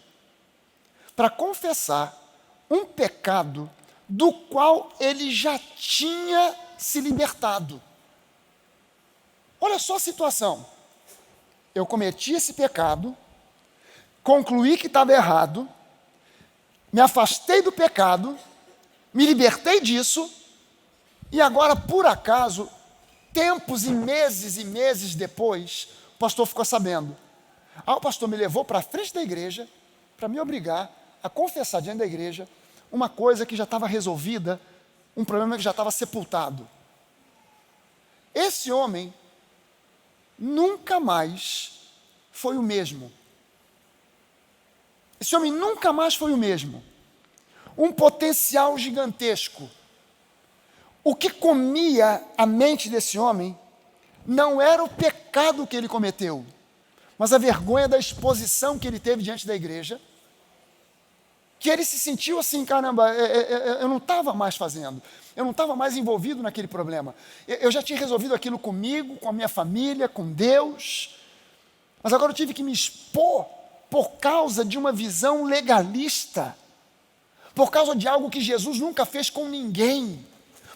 para confessar um pecado do qual ele já tinha se libertado. Olha só a situação. Eu cometi esse pecado, concluí que estava errado, me afastei do pecado, me libertei disso, e agora, por acaso, tempos e meses depois, o pastor ficou sabendo. O pastor me levou para a frente da igreja para me obrigar a confessar diante da igreja uma coisa que já estava resolvida, um problema que já estava sepultado. Esse homem nunca mais foi o mesmo. Esse homem nunca mais foi o mesmo. Um potencial gigantesco. O que comia a mente desse homem não era o pecado que ele cometeu, mas a vergonha da exposição que ele teve diante da igreja, que ele se sentiu assim, caramba, eu não estava mais fazendo, eu não estava mais envolvido naquele problema, eu já tinha resolvido aquilo comigo, com a minha família, com Deus, mas agora eu tive que me expor por causa de uma visão legalista, por causa de algo que Jesus nunca fez com ninguém,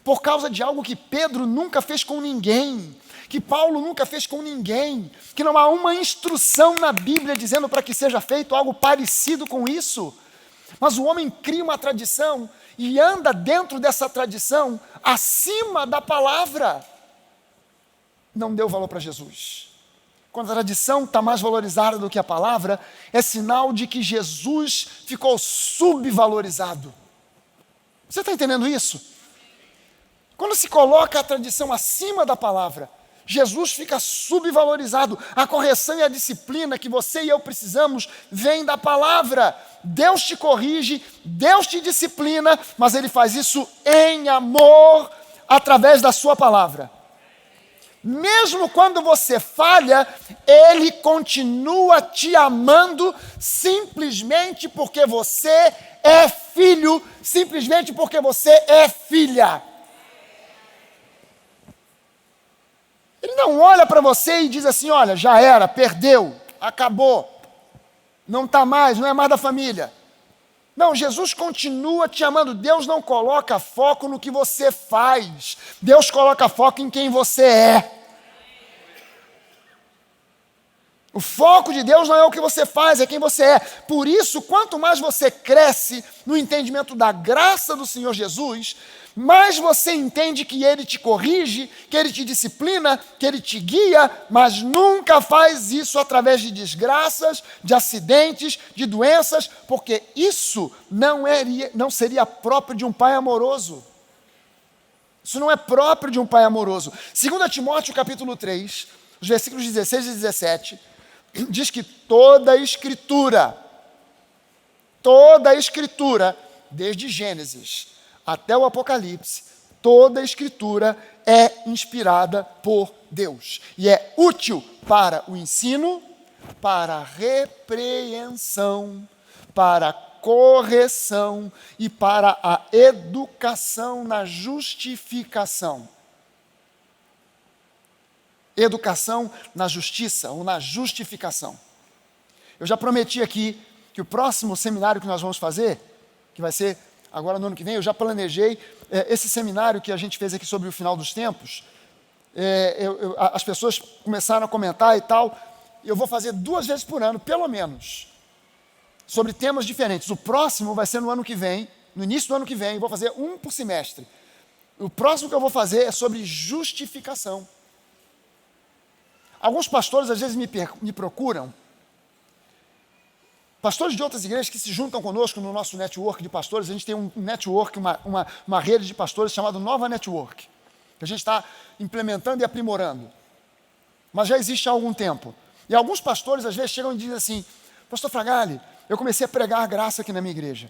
por causa de algo que Pedro nunca fez com ninguém, que Paulo nunca fez com ninguém, que não há uma instrução na Bíblia dizendo para que seja feito algo parecido com isso. Mas o homem cria uma tradição e anda dentro dessa tradição acima da palavra. Não deu valor para Jesus. Quando a tradição está mais valorizada do que a palavra, é sinal de que Jesus ficou subvalorizado. Você está entendendo isso? Quando se coloca a tradição acima da palavra, Jesus fica subvalorizado. A correção e a disciplina que você e eu precisamos vem da palavra. Deus te corrige, Deus te disciplina, mas Ele faz isso em amor, através da sua palavra. Mesmo quando você falha, Ele continua te amando, simplesmente porque você é filho, simplesmente porque você é filha. Ele não olha para você e diz assim, olha, já era, perdeu, acabou, não está mais, não é mais da família. Não, Jesus continua te amando. Deus não coloca foco no que você faz, Deus coloca foco em quem você é. O foco de Deus não é o que você faz, é quem você é. Por isso, quanto mais você cresce no entendimento da graça do Senhor Jesus, mais você entende que Ele te corrige, que Ele te disciplina, que Ele te guia, mas nunca faz isso através de desgraças, de acidentes, de doenças, porque isso não seria próprio de um pai amoroso. Isso não é próprio de um pai amoroso. 2 Timóteo capítulo 3, os versículos 16 e 17, diz que toda a Escritura, desde Gênesis até o Apocalipse, toda a Escritura é inspirada por Deus e é útil para o ensino, para a repreensão, para a correção e para a educação na justificação. Educação na justiça ou na justificação. Eu já prometi aqui que o próximo seminário que nós vamos fazer, que vai ser agora no ano que vem, eu já planejei esse seminário que a gente fez aqui sobre o final dos tempos. As pessoas começaram a comentar e tal. Eu vou fazer 2 vezes por ano, pelo menos, sobre temas diferentes. O próximo vai ser no ano que vem, no início do ano que vem, eu vou fazer um por semestre. O próximo que eu vou fazer é sobre justificação. Alguns pastores às vezes me procuram, pastores de outras igrejas que se juntam conosco no nosso network de pastores. A gente tem um network, uma rede de pastores chamada Nova Network, que a gente está implementando e aprimorando, mas já existe há algum tempo. E alguns pastores às vezes chegam e dizem assim: pastor Fragale, eu comecei a pregar a graça aqui na minha igreja,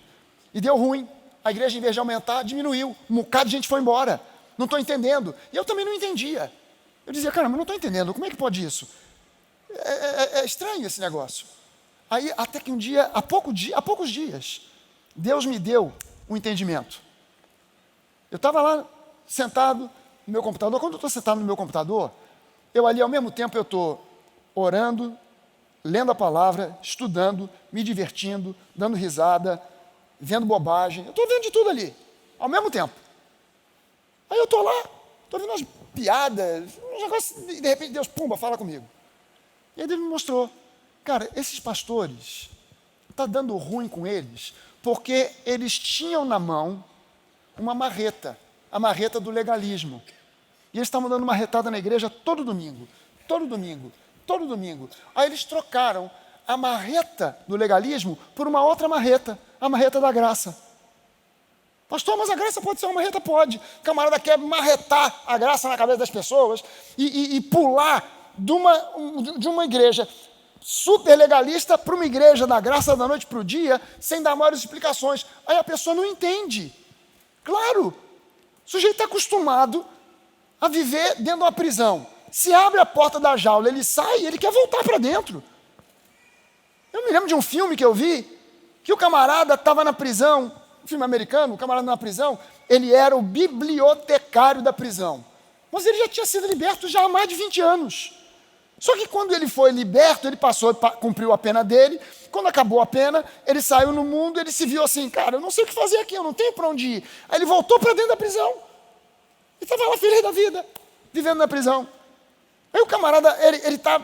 e deu ruim, a igreja em vez de aumentar, diminuiu, um bocado de gente foi embora, não estou entendendo. E eu também não entendia. Eu dizia: caramba, não estou entendendo, como é que pode isso? É estranho esse negócio. Aí, até que um dia, há poucos dias, Deus me deu um entendimento. Eu estava lá, sentado no meu computador. Quando eu estou sentado no meu computador, eu ali, ao mesmo tempo, eu estou orando, lendo a palavra, estudando, me divertindo, dando risada, vendo bobagem. Eu estou vendo de tudo ali, ao mesmo tempo. Aí eu estou lá, estou vendo umas piadas, uns negócios, e de repente Deus, pumba, fala comigo. E aí Deus me mostrou: cara, esses pastores, está dando ruim com eles, porque eles tinham na mão uma marreta, a marreta do legalismo. E eles estavam dando marretada na igreja todo domingo, todo domingo, todo domingo. Aí eles trocaram a marreta do legalismo por uma outra marreta, a marreta da graça. Pastor, mas a graça pode ser uma marreta? Pode. O camarada quer marretar a graça na cabeça das pessoas e pular de uma igreja super legalista para uma igreja da graça da noite para o dia, sem dar maiores explicações. Aí a pessoa não entende. Claro, o sujeito está acostumado a viver dentro de uma prisão. Se abre a porta da jaula, ele sai e ele quer voltar para dentro. Eu me lembro de um filme que eu vi, que o camarada estava na prisão, um filme americano, o camarada na prisão, ele era o bibliotecário da prisão. Mas ele já tinha sido liberto já há mais de 20 anos. Só que quando ele foi liberto, ele cumpriu a pena dele. Quando acabou a pena, ele saiu no mundo, ele se viu assim: cara, eu não sei o que fazer aqui, eu não tenho para onde ir. Aí ele voltou para dentro da prisão. E estava lá feliz da vida, vivendo na prisão. Aí o camarada,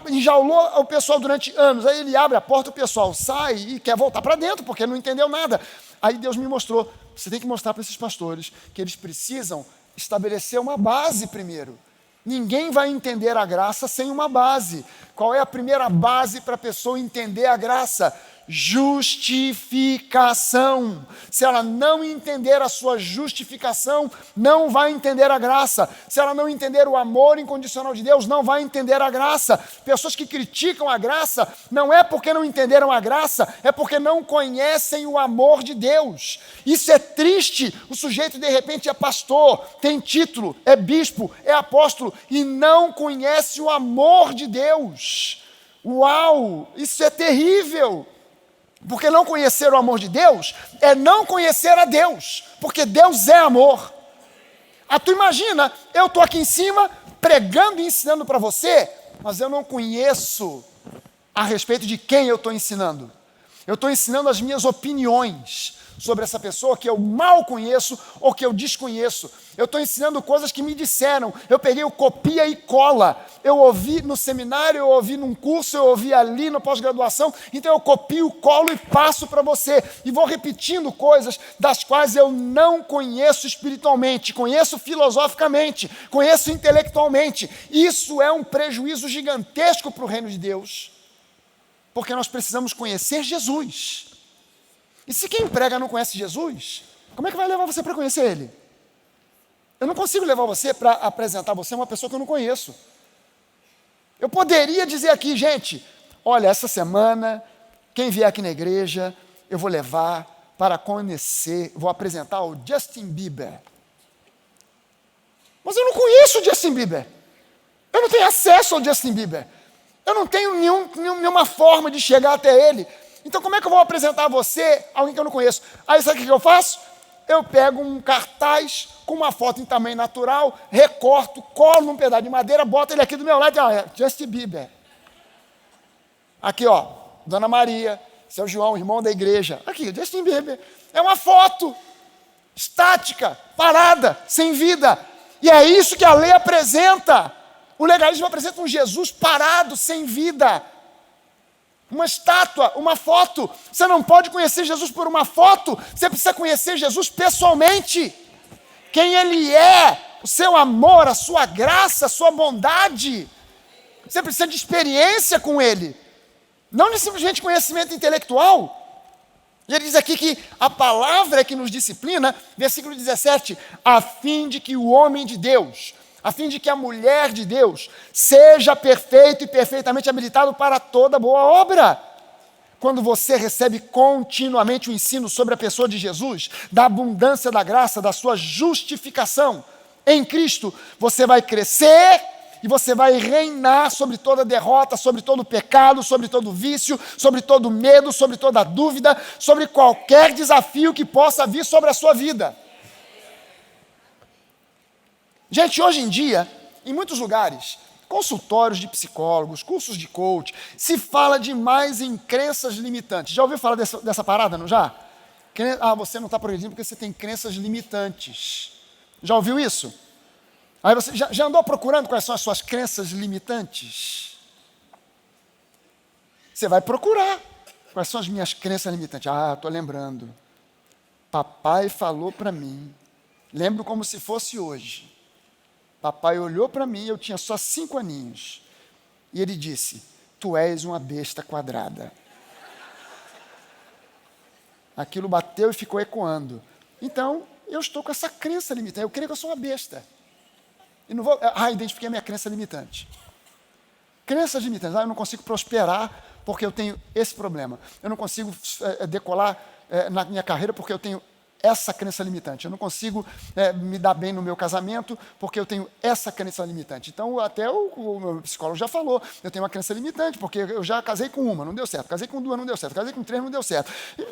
enjaulou o pessoal durante anos. Aí ele abre a porta, o pessoal sai e quer voltar para dentro, porque não entendeu nada. Aí Deus me mostrou: você tem que mostrar para esses pastores que eles precisam estabelecer uma base primeiro. Ninguém vai entender a graça sem uma base. Qual é a primeira base para a pessoa entender a graça? Justificação. Se ela não entender a sua justificação, não vai entender a graça. Se ela não entender o amor incondicional de Deus, não vai entender a graça. Pessoas que criticam a graça, não é porque não entenderam a graça, é porque não conhecem o amor de Deus. Isso é triste. O sujeito de repente é pastor, tem título, é bispo, é apóstolo e não conhece o amor de Deus. Uau, isso é terrível. Porque não conhecer o amor de Deus é não conhecer a Deus, porque Deus é amor. Tu imagina, eu estou aqui em cima pregando e ensinando para você, mas eu não conheço a respeito de quem eu estou ensinando. Eu estou ensinando as minhas opiniões sobre essa pessoa que eu mal conheço ou que eu desconheço. Eu estou ensinando coisas que me disseram. Eu peguei o copia e cola. Eu ouvi no seminário, eu ouvi num curso, eu ouvi ali na pós-graduação. Então eu copio, colo e passo para você. E vou repetindo coisas das quais eu não conheço espiritualmente, conheço filosoficamente, conheço intelectualmente. Isso é um prejuízo gigantesco para o reino de Deus. Porque nós precisamos conhecer Jesus. E se quem prega não conhece Jesus, como é que vai levar você para conhecer Ele? Eu não consigo levar você para apresentar você a uma pessoa que eu não conheço. Eu poderia dizer aqui, gente, olha, essa semana, quem vier aqui na igreja, eu vou levar para conhecer, vou apresentar o Justin Bieber. Mas eu não conheço o Justin Bieber. Eu não tenho acesso ao Justin Bieber. Eu não tenho nenhuma forma de chegar até ele. Então como é que eu vou apresentar a você alguém que eu não conheço? Aí sabe o que eu faço? eu pego um cartaz com uma foto em tamanho natural, recorto, colo num pedaço de madeira, boto ele aqui do meu lado e é Justin Bieber. Aqui, ó, Dona Maria, seu João, irmão da igreja. Aqui, Justin Bieber. É uma foto estática, parada, sem vida. E é isso que a lei apresenta. O legalismo apresenta um Jesus parado, sem vida. Uma estátua, uma foto. Você não pode conhecer Jesus por uma foto. Você precisa conhecer Jesus pessoalmente. Quem Ele é, o seu amor, a sua graça, a sua bondade. Você precisa de experiência com Ele. Não de simplesmente conhecimento intelectual. E ele diz aqui que a palavra é que nos disciplina, versículo 17, a fim de que o homem de Deus, a fim de que a mulher de Deus seja perfeito e perfeitamente habilitado para toda boa obra. Quando você recebe continuamente o ensino sobre a pessoa de Jesus, da abundância da graça, da sua justificação em Cristo, você vai crescer e você vai reinar sobre toda derrota, sobre todo pecado, sobre todo vício, sobre todo medo, sobre toda dúvida, sobre qualquer desafio que possa vir sobre a sua vida. Gente, hoje em dia, em muitos lugares, consultórios de psicólogos, cursos de coach, se fala demais em crenças limitantes. Já ouviu falar dessa parada, não já? Você não está progredindo porque você tem crenças limitantes. Já ouviu isso? Aí você já andou procurando quais são as suas crenças limitantes? Você vai procurar. Quais são as minhas crenças limitantes? Estou lembrando. Papai falou para mim. Lembro como se fosse hoje. Papai olhou para mim, eu tinha só 5 aninhos. E ele disse, tu és uma besta quadrada. Aquilo bateu e ficou ecoando. Então, eu estou com essa crença limitante. Eu creio que eu sou uma besta. E não vou, identifiquei a minha crença limitante. Crenças limitantes. Eu não consigo prosperar porque eu tenho esse problema. Eu não consigo decolar na minha carreira porque eu tenho essa crença limitante. Eu não consigo me dar bem no meu casamento porque eu tenho essa crença limitante. Então, até o meu psicólogo já falou, eu tenho uma crença limitante, porque eu já casei com uma, não deu certo. Casei com 2, não deu certo. Casei com 3, não deu certo.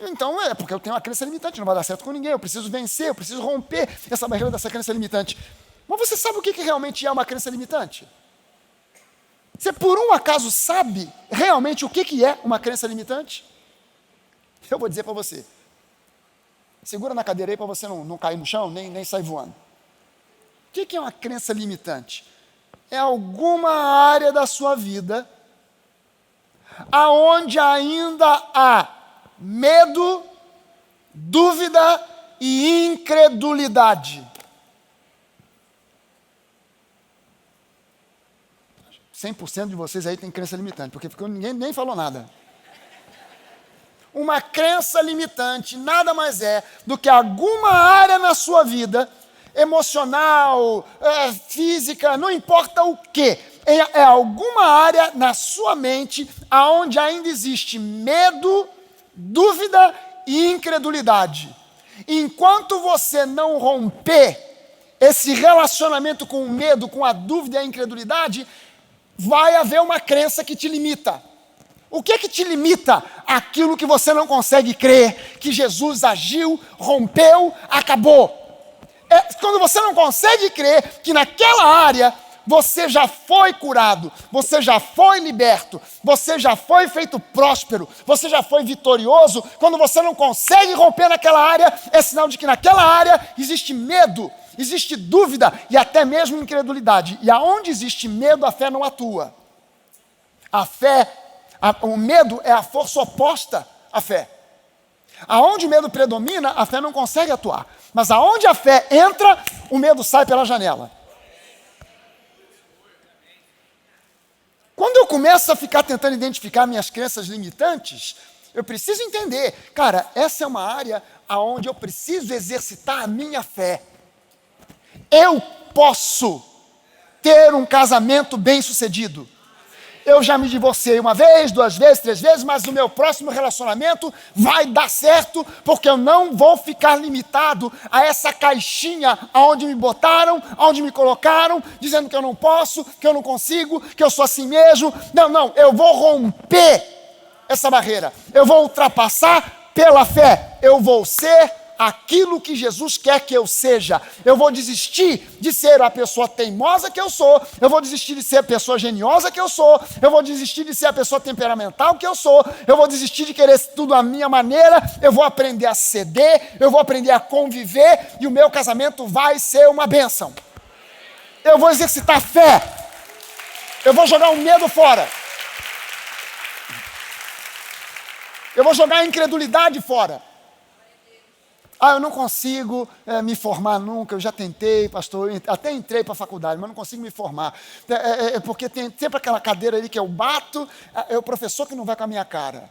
Então, porque eu tenho uma crença limitante, não vai dar certo com ninguém. Eu preciso vencer, eu preciso romper essa barreira dessa crença limitante. Mas você sabe o que realmente é uma crença limitante? Você por um acaso sabe realmente o que é uma crença limitante? Eu vou dizer para você. Segura na cadeira aí para você não cair no chão, nem sair voando. O que é uma crença limitante? É alguma área da sua vida aonde ainda há medo, dúvida e incredulidade. 100% de vocês aí tem crença limitante, porque ninguém nem falou nada. Uma crença limitante nada mais é do que alguma área na sua vida, emocional, física, não importa o quê, é alguma área na sua mente aonde ainda existe medo, dúvida e incredulidade. Enquanto você não romper esse relacionamento com o medo, com a dúvida e a incredulidade, vai haver uma crença que te limita. O que te limita? Aquilo que você não consegue crer, que Jesus agiu, rompeu, acabou. Quando você não consegue crer que naquela área você já foi curado, você já foi liberto, você já foi feito próspero, você já foi vitorioso, quando você não consegue romper naquela área, é sinal de que naquela área existe medo, existe dúvida e até mesmo incredulidade. E aonde existe medo, a fé não atua. O medo é a força oposta à fé. Aonde o medo predomina, a fé não consegue atuar. Mas aonde a fé entra, o medo sai pela janela. Quando eu começo a ficar tentando identificar minhas crenças limitantes, eu preciso entender, cara, essa é uma área aonde eu preciso exercitar a minha fé. Eu posso ter um casamento bem-sucedido. Eu já me divorciei 1 vez, 2 vezes, 3 vezes, mas o meu próximo relacionamento vai dar certo, porque eu não vou ficar limitado a essa caixinha aonde me botaram, aonde me colocaram, dizendo que eu não posso, que eu não consigo, que eu sou assim mesmo. Não, eu vou romper essa barreira. Eu vou ultrapassar pela fé. Eu vou ser aquilo que Jesus quer que eu seja. Eu vou desistir de ser a pessoa teimosa que eu sou, eu vou desistir de ser a pessoa geniosa que eu sou, eu vou desistir de ser a pessoa temperamental que eu sou, eu vou desistir de querer tudo à minha maneira, eu vou aprender a ceder, eu vou aprender a conviver e o meu casamento vai ser uma bênção. Eu vou exercitar fé, eu vou jogar o medo fora. Eu vou jogar a incredulidade fora. Eu não consigo me formar nunca, eu já tentei, pastor, até entrei para a faculdade, mas não consigo me formar. Porque tem sempre aquela cadeira ali que eu bato, é o professor que não vai com a minha cara.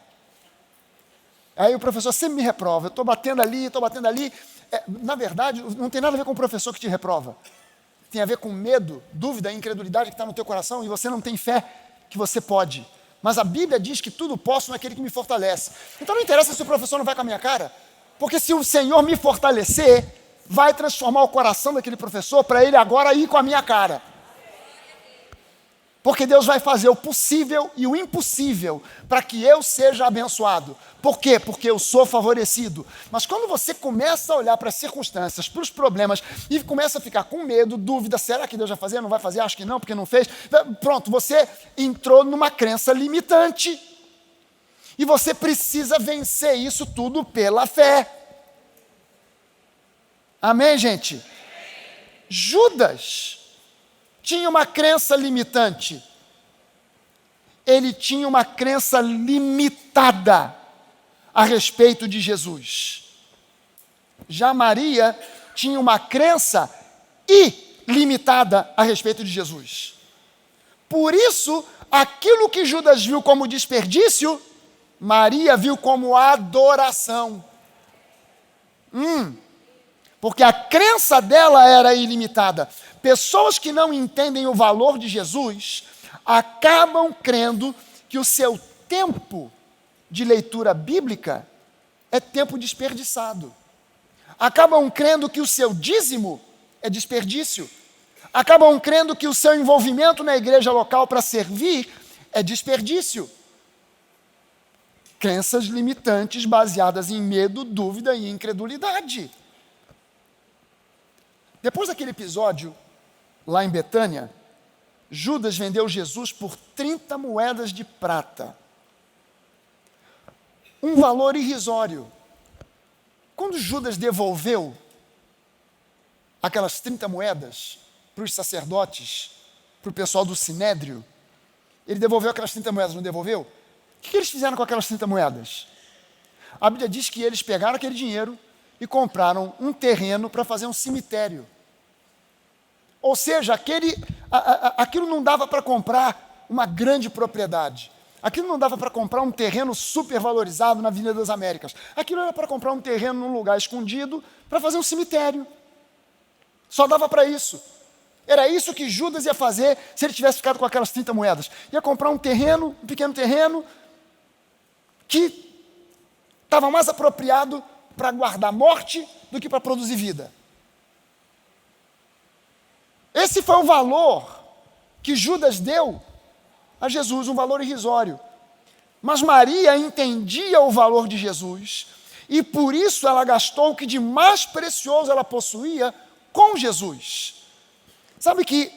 Aí o professor sempre me reprova, eu estou batendo ali. Na verdade, não tem nada a ver com o professor que te reprova. Tem a ver com medo, dúvida, incredulidade que está no teu coração e você não tem fé que você pode. Mas a Bíblia diz que tudo posso naquele que me fortalece. Então não interessa se o professor não vai com a minha cara, porque se o Senhor me fortalecer, vai transformar o coração daquele professor para ele agora ir com a minha cara. Porque Deus vai fazer o possível e o impossível para que eu seja abençoado. Por quê? Porque eu sou favorecido. Mas quando você começa a olhar para as circunstâncias, para os problemas, e começa a ficar com medo, dúvida, será que Deus vai fazer? Não vai fazer? Acho que não, porque não fez. Pronto, você entrou numa crença limitante. E você precisa vencer isso tudo pela fé. Amém, gente? Judas tinha uma crença limitante. Ele tinha uma crença limitada a respeito de Jesus. Já Maria tinha uma crença ilimitada a respeito de Jesus. Por isso, aquilo que Judas viu como desperdício, Maria viu como adoração. Porque a crença dela era ilimitada. Pessoas que não entendem o valor de Jesus acabam crendo que o seu tempo de leitura bíblica é tempo desperdiçado. Acabam crendo que o seu dízimo é desperdício. Acabam crendo que o seu envolvimento na igreja local para servir é desperdício. Crenças limitantes baseadas em medo, dúvida e incredulidade. Depois daquele episódio, lá em Betânia, Judas vendeu Jesus por 30 moedas de prata. Um valor irrisório. Quando Judas devolveu aquelas 30 moedas para os sacerdotes, para o pessoal do Sinédrio, ele devolveu aquelas 30 moedas, não devolveu? O que eles fizeram com aquelas 30 moedas? A Bíblia diz que eles pegaram aquele dinheiro e compraram um terreno para fazer um cemitério. Ou seja, aquilo não dava para comprar uma grande propriedade. Aquilo não dava para comprar um terreno supervalorizado na Avenida das Américas. Aquilo era para comprar um terreno num lugar escondido para fazer um cemitério. Só dava para isso. Era isso que Judas ia fazer se ele tivesse ficado com aquelas 30 moedas. Ia comprar um terreno, um pequeno terreno, que estava mais apropriado para guardar morte do que para produzir vida. Esse foi o valor que Judas deu a Jesus, um valor irrisório. Mas Maria entendia o valor de Jesus e por isso ela gastou o que de mais precioso ela possuía com Jesus. Sabe que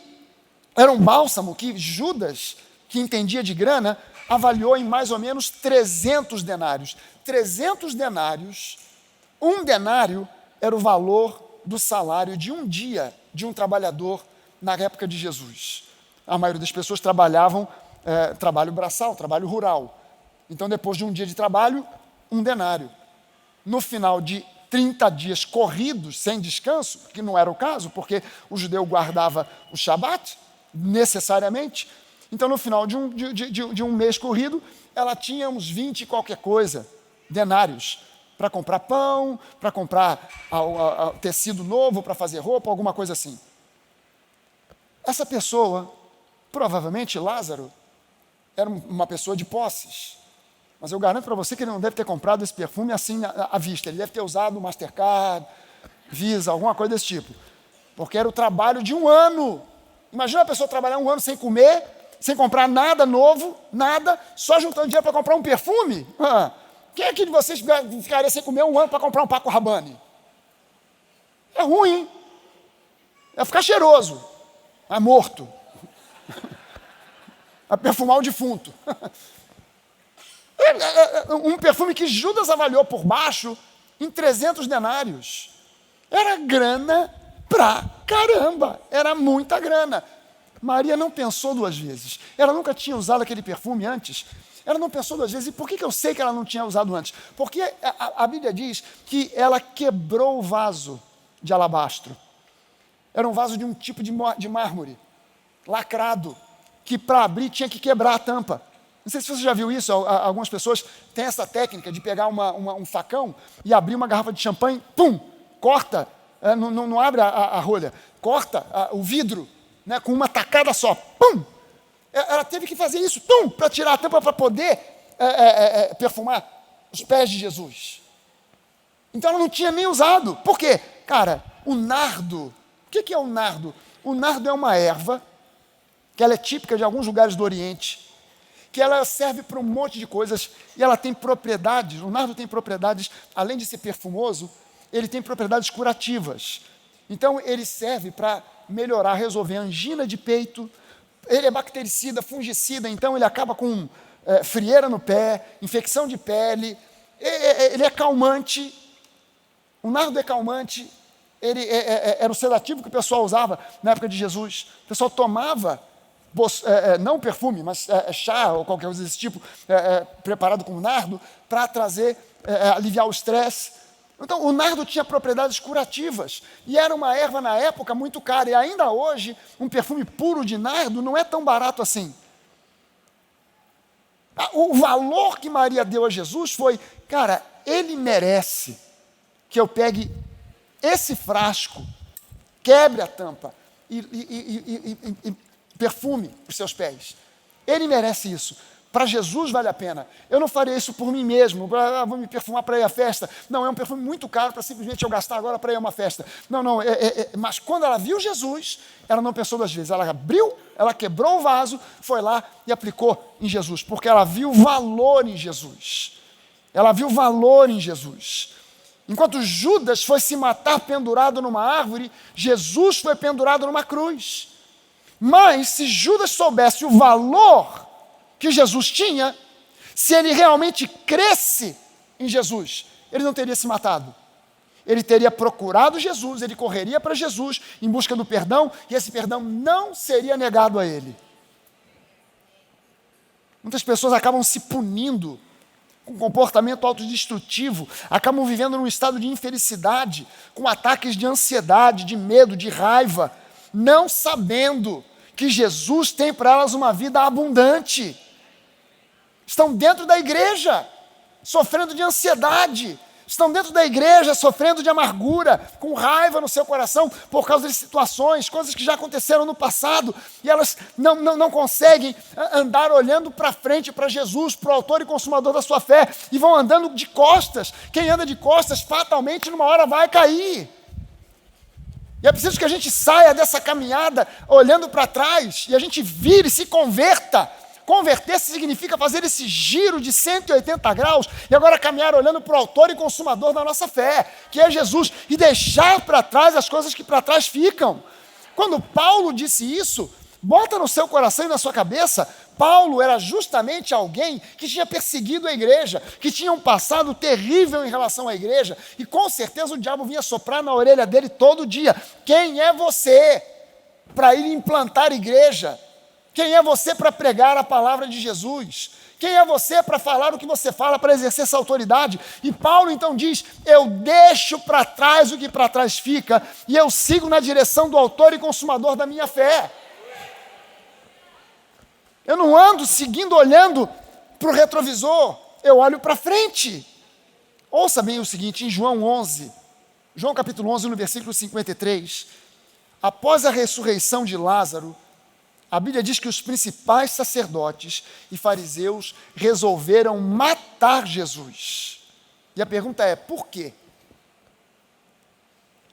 era um bálsamo que Judas, que entendia de grana, avaliou em mais ou menos 300 denários. 300 denários, um denário era o valor do salário de um dia de um trabalhador na época de Jesus. A maioria das pessoas trabalhavam trabalho braçal, trabalho rural. Então, depois de um dia de trabalho, um denário. No final de 30 dias corridos, sem descanso, que não era o caso, porque o judeu guardava o Shabat, necessariamente. Então, no final de um mês corrido, ela tinha uns 20 e qualquer coisa, denários, para comprar pão, para comprar tecido novo, para fazer roupa, alguma coisa assim. Essa pessoa, provavelmente Lázaro, era uma pessoa de posses. Mas eu garanto para você que ele não deve ter comprado esse perfume assim à vista. Ele deve ter usado Mastercard, Visa, alguma coisa desse tipo. Porque era o trabalho de um ano. Imagina uma pessoa trabalhar um ano sem comer, sem comprar nada novo, nada, só juntando dinheiro para comprar um perfume? Quem é que de vocês ficaria sem comer um ano para comprar um Paco Rabanne? É ruim. Vai ficar cheiroso. Vai morto. Vai perfumar o defunto. Um perfume que Judas avaliou por baixo em 300 denários. Era grana pra caramba. Era muita grana. Maria não pensou duas vezes. Ela nunca tinha usado aquele perfume antes. Ela não pensou duas vezes. E por que eu sei que ela não tinha usado antes? Porque a Bíblia diz que ela quebrou o vaso de alabastro. Era um vaso de um tipo de mármore, lacrado, que para abrir tinha que quebrar a tampa. Não sei se você já viu isso, algumas pessoas têm essa técnica de pegar um facão e abrir uma garrafa de champanhe, pum, corta, não abre a rolha, corta o vidro, né, com uma tacada só, pum. Ela teve que fazer isso, pum, para tirar a tampa para poder perfumar os pés de Jesus. Então ela não tinha nem usado. Por quê? Cara, o nardo, o que é o nardo? O nardo é uma erva, que ela é típica de alguns lugares do Oriente, que ela serve para um monte de coisas, e ela tem propriedades, o nardo tem propriedades, além de ser perfumoso, ele tem propriedades curativas. Então ele serve para melhorar, resolver angina de peito, ele é bactericida, fungicida, então ele acaba com frieira no pé, infecção de pele, ele é calmante, o nardo é calmante, ele era o sedativo que o pessoal usava na época de Jesus. O pessoal tomava, não perfume, mas chá ou qualquer coisa desse tipo, preparado com nardo, para aliviar o estresse. Então, o nardo tinha propriedades curativas, e era uma erva na época muito cara, e ainda hoje, um perfume puro de nardo não é tão barato assim. O valor que Maria deu a Jesus foi, cara, ele merece que eu pegue esse frasco, quebre a tampa e perfume os seus pés. Ele merece isso. Para Jesus vale a pena. Eu não faria isso por mim mesmo, vou me perfumar para ir à festa. Não, é um perfume muito caro para simplesmente eu gastar agora para ir a uma festa. Não, mas quando ela viu Jesus, ela não pensou duas vezes. Ela abriu, ela quebrou o vaso, foi lá e aplicou em Jesus, porque ela viu valor em Jesus. Ela viu valor em Jesus. Enquanto Judas foi se matar pendurado numa árvore, Jesus foi pendurado numa cruz. Mas se Judas soubesse o valor que Jesus tinha, se ele realmente cresce em Jesus, ele não teria se matado. Ele teria procurado Jesus, ele correria para Jesus em busca do perdão, e esse perdão não seria negado a ele. Muitas pessoas acabam se punindo com comportamento autodestrutivo, acabam vivendo num estado de infelicidade, com ataques de ansiedade, de medo, de raiva, não sabendo que Jesus tem para elas uma vida abundante. Estão dentro da igreja, sofrendo de ansiedade, estão dentro da igreja, sofrendo de amargura, com raiva no seu coração, por causa de situações, coisas que já aconteceram no passado, e elas não conseguem andar olhando para frente, para Jesus, para o autor e consumador da sua fé, e vão andando de costas. Quem anda de costas, fatalmente, numa hora vai cair. E é preciso que a gente saia dessa caminhada, olhando para trás, e a gente vire e se converta. Converter-se significa fazer esse giro de 180 graus e agora caminhar olhando para o autor e consumador da nossa fé, que é Jesus, e deixar para trás as coisas que para trás ficam. Quando Paulo disse isso, bota no seu coração e na sua cabeça, Paulo era justamente alguém que tinha perseguido a igreja, que tinha um passado terrível em relação à igreja, e com certeza o diabo vinha soprar na orelha dele todo dia. Quem é você para ir implantar igreja? Quem é você para pregar a palavra de Jesus? Quem é você para falar o que você fala, para exercer essa autoridade? E Paulo então diz, eu deixo para trás o que para trás fica, e eu sigo na direção do autor e consumador da minha fé. Eu não ando seguindo, olhando para o retrovisor, eu olho para frente. Ouça bem o seguinte, em João 11, João capítulo 11, no versículo 53, após a ressurreição de Lázaro, a Bíblia diz que os principais sacerdotes e fariseus resolveram matar Jesus. E a pergunta é, por quê?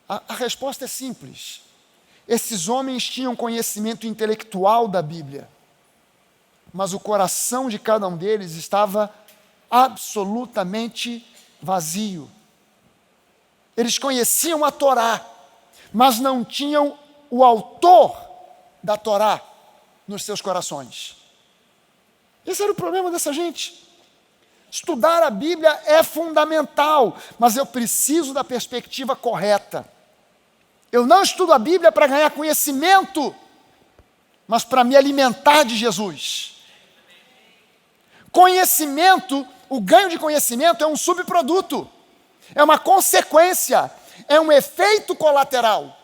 A resposta é simples. Esses homens tinham conhecimento intelectual da Bíblia, mas o coração de cada um deles estava absolutamente vazio. Eles conheciam a Torá, mas não tinham o autor da Torá nos seus corações. Esse era o problema dessa gente. Estudar a Bíblia é fundamental, mas eu preciso da perspectiva correta. Eu não estudo a Bíblia para ganhar conhecimento, mas para me alimentar de Jesus. Conhecimento, o ganho de conhecimento é um subproduto, é uma consequência, é um efeito colateral.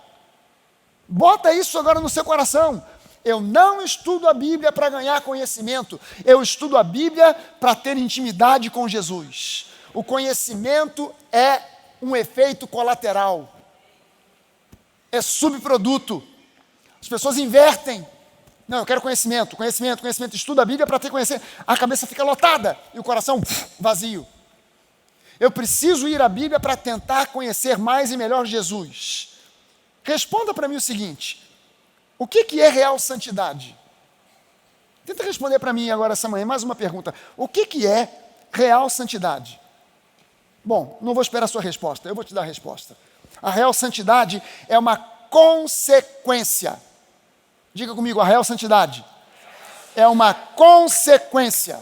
Bota isso agora no seu coração. Eu não estudo a Bíblia para ganhar conhecimento, eu estudo a Bíblia para ter intimidade com Jesus. O conhecimento é um efeito colateral, é subproduto. As pessoas invertem. Não, eu quero conhecimento, estudo a Bíblia para ter conhecimento. A cabeça fica lotada e o coração vazio. Eu preciso ir à Bíblia para tentar conhecer mais e melhor Jesus. Responda para mim o seguinte: o que é real santidade? Tenta responder para mim agora essa manhã, mais uma pergunta. O que é real santidade? Bom, não vou esperar a sua resposta, eu vou te dar a resposta. A real santidade é uma consequência. Diga comigo, a real santidade é uma consequência.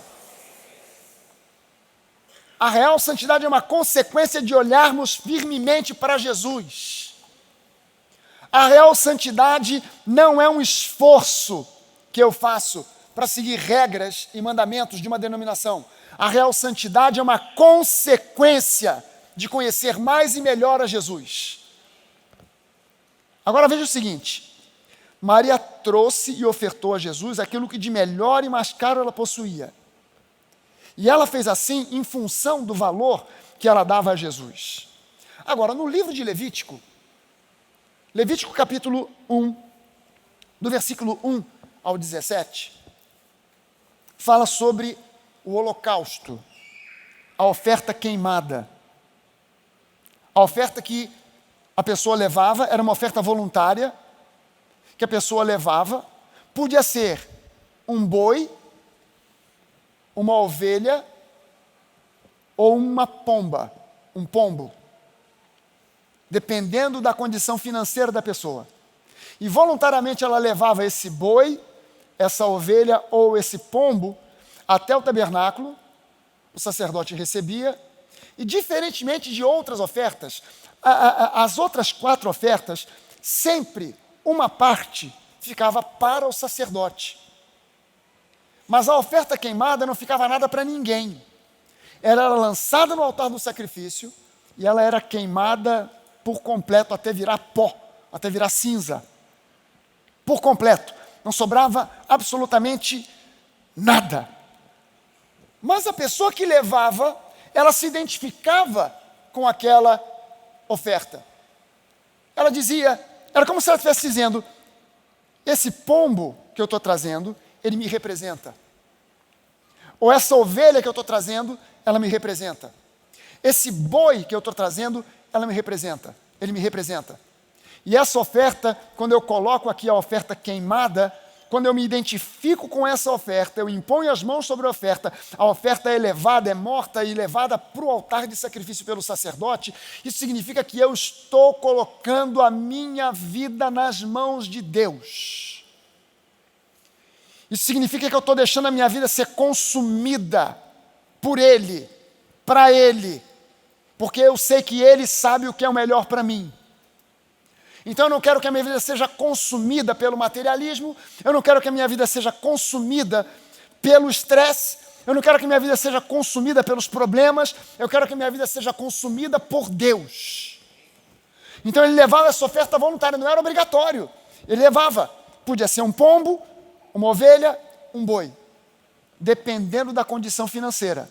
A real santidade é uma consequência de olharmos firmemente para Jesus. A real santidade não é um esforço que eu faço para seguir regras e mandamentos de uma denominação. A real santidade é uma consequência de conhecer mais e melhor a Jesus. Agora veja o seguinte: Maria trouxe e ofertou a Jesus aquilo que de melhor e mais caro ela possuía. E ela fez assim em função do valor que ela dava a Jesus. Agora, no livro de Levítico capítulo 1, do versículo 1 ao 17, fala sobre o holocausto, a oferta queimada. A oferta que a pessoa levava era uma oferta voluntária, que a pessoa levava, podia ser um boi, uma ovelha ou uma pomba, um pombo, dependendo da condição financeira da pessoa. E voluntariamente ela levava esse boi, essa ovelha ou esse pombo até o tabernáculo, o sacerdote recebia, e diferentemente de outras ofertas, as outras 4 ofertas, sempre uma parte ficava para o sacerdote. Mas a oferta queimada não ficava nada para ninguém. Ela era lançada no altar do sacrifício e ela era queimada por completo até virar pó, até virar cinza. Por completo. Não sobrava absolutamente nada. Mas a pessoa que levava, ela se identificava com aquela oferta. Ela dizia, era como se ela estivesse dizendo: esse pombo que eu estou trazendo, ele me representa. Ou essa ovelha que eu estou trazendo, ela me representa. Esse boi que eu estou trazendo, ela me representa. Ele me representa. E essa oferta, quando eu coloco aqui a oferta queimada, quando eu me identifico com essa oferta, eu imponho as mãos sobre a oferta é levada, é morta e levada para o altar de sacrifício pelo sacerdote, isso significa que eu estou colocando a minha vida nas mãos de Deus. Isso significa que eu estou deixando a minha vida ser consumida por Ele, para Ele, porque eu sei que Ele sabe o que é o melhor para mim. Então eu não quero que a minha vida seja consumida pelo materialismo, eu não quero que a minha vida seja consumida pelo estresse, eu não quero que a minha vida seja consumida pelos problemas, eu quero que a minha vida seja consumida por Deus. Então ele levava essa oferta voluntária, não era obrigatório. Ele levava, podia ser um pombo, uma ovelha, um boi, dependendo da condição financeira.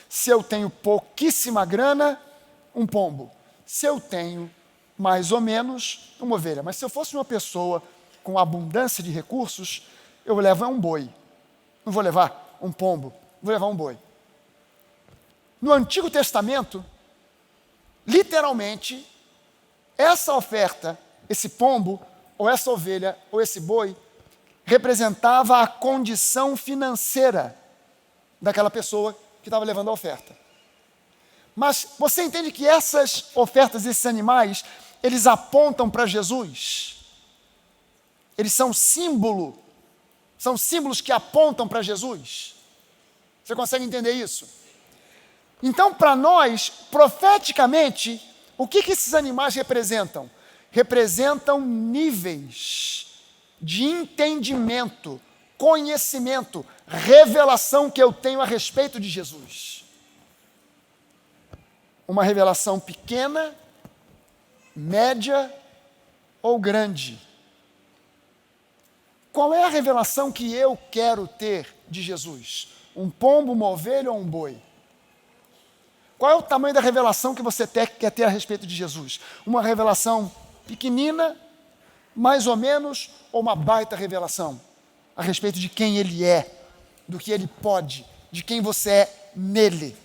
Se eu tenho pouquíssima grana, um pombo. Se eu tenho mais ou menos, uma ovelha. Mas se eu fosse uma pessoa com abundância de recursos, eu vou levar um boi. Não vou levar um pombo, vou levar um boi. No Antigo Testamento, literalmente, essa oferta, esse pombo, ou essa ovelha, ou esse boi, representava a condição financeira daquela pessoa que estava levando a oferta. Mas você entende que essas ofertas, esses animais, eles apontam para Jesus. Eles são símbolo. São símbolos que apontam para Jesus. Você consegue entender isso? Então, para nós, profeticamente, o que esses animais representam? Representam níveis de entendimento, conhecimento, revelação que eu tenho a respeito de Jesus. Uma revelação pequena, média ou grande. Qual é a revelação que eu quero ter de Jesus? Um pombo, uma ovelha ou um boi? Qual é o tamanho da revelação que você quer ter a respeito de Jesus? Uma revelação pequenina, mais ou menos, ou uma baita revelação a respeito de quem Ele é, do que Ele pode, de quem você é nele?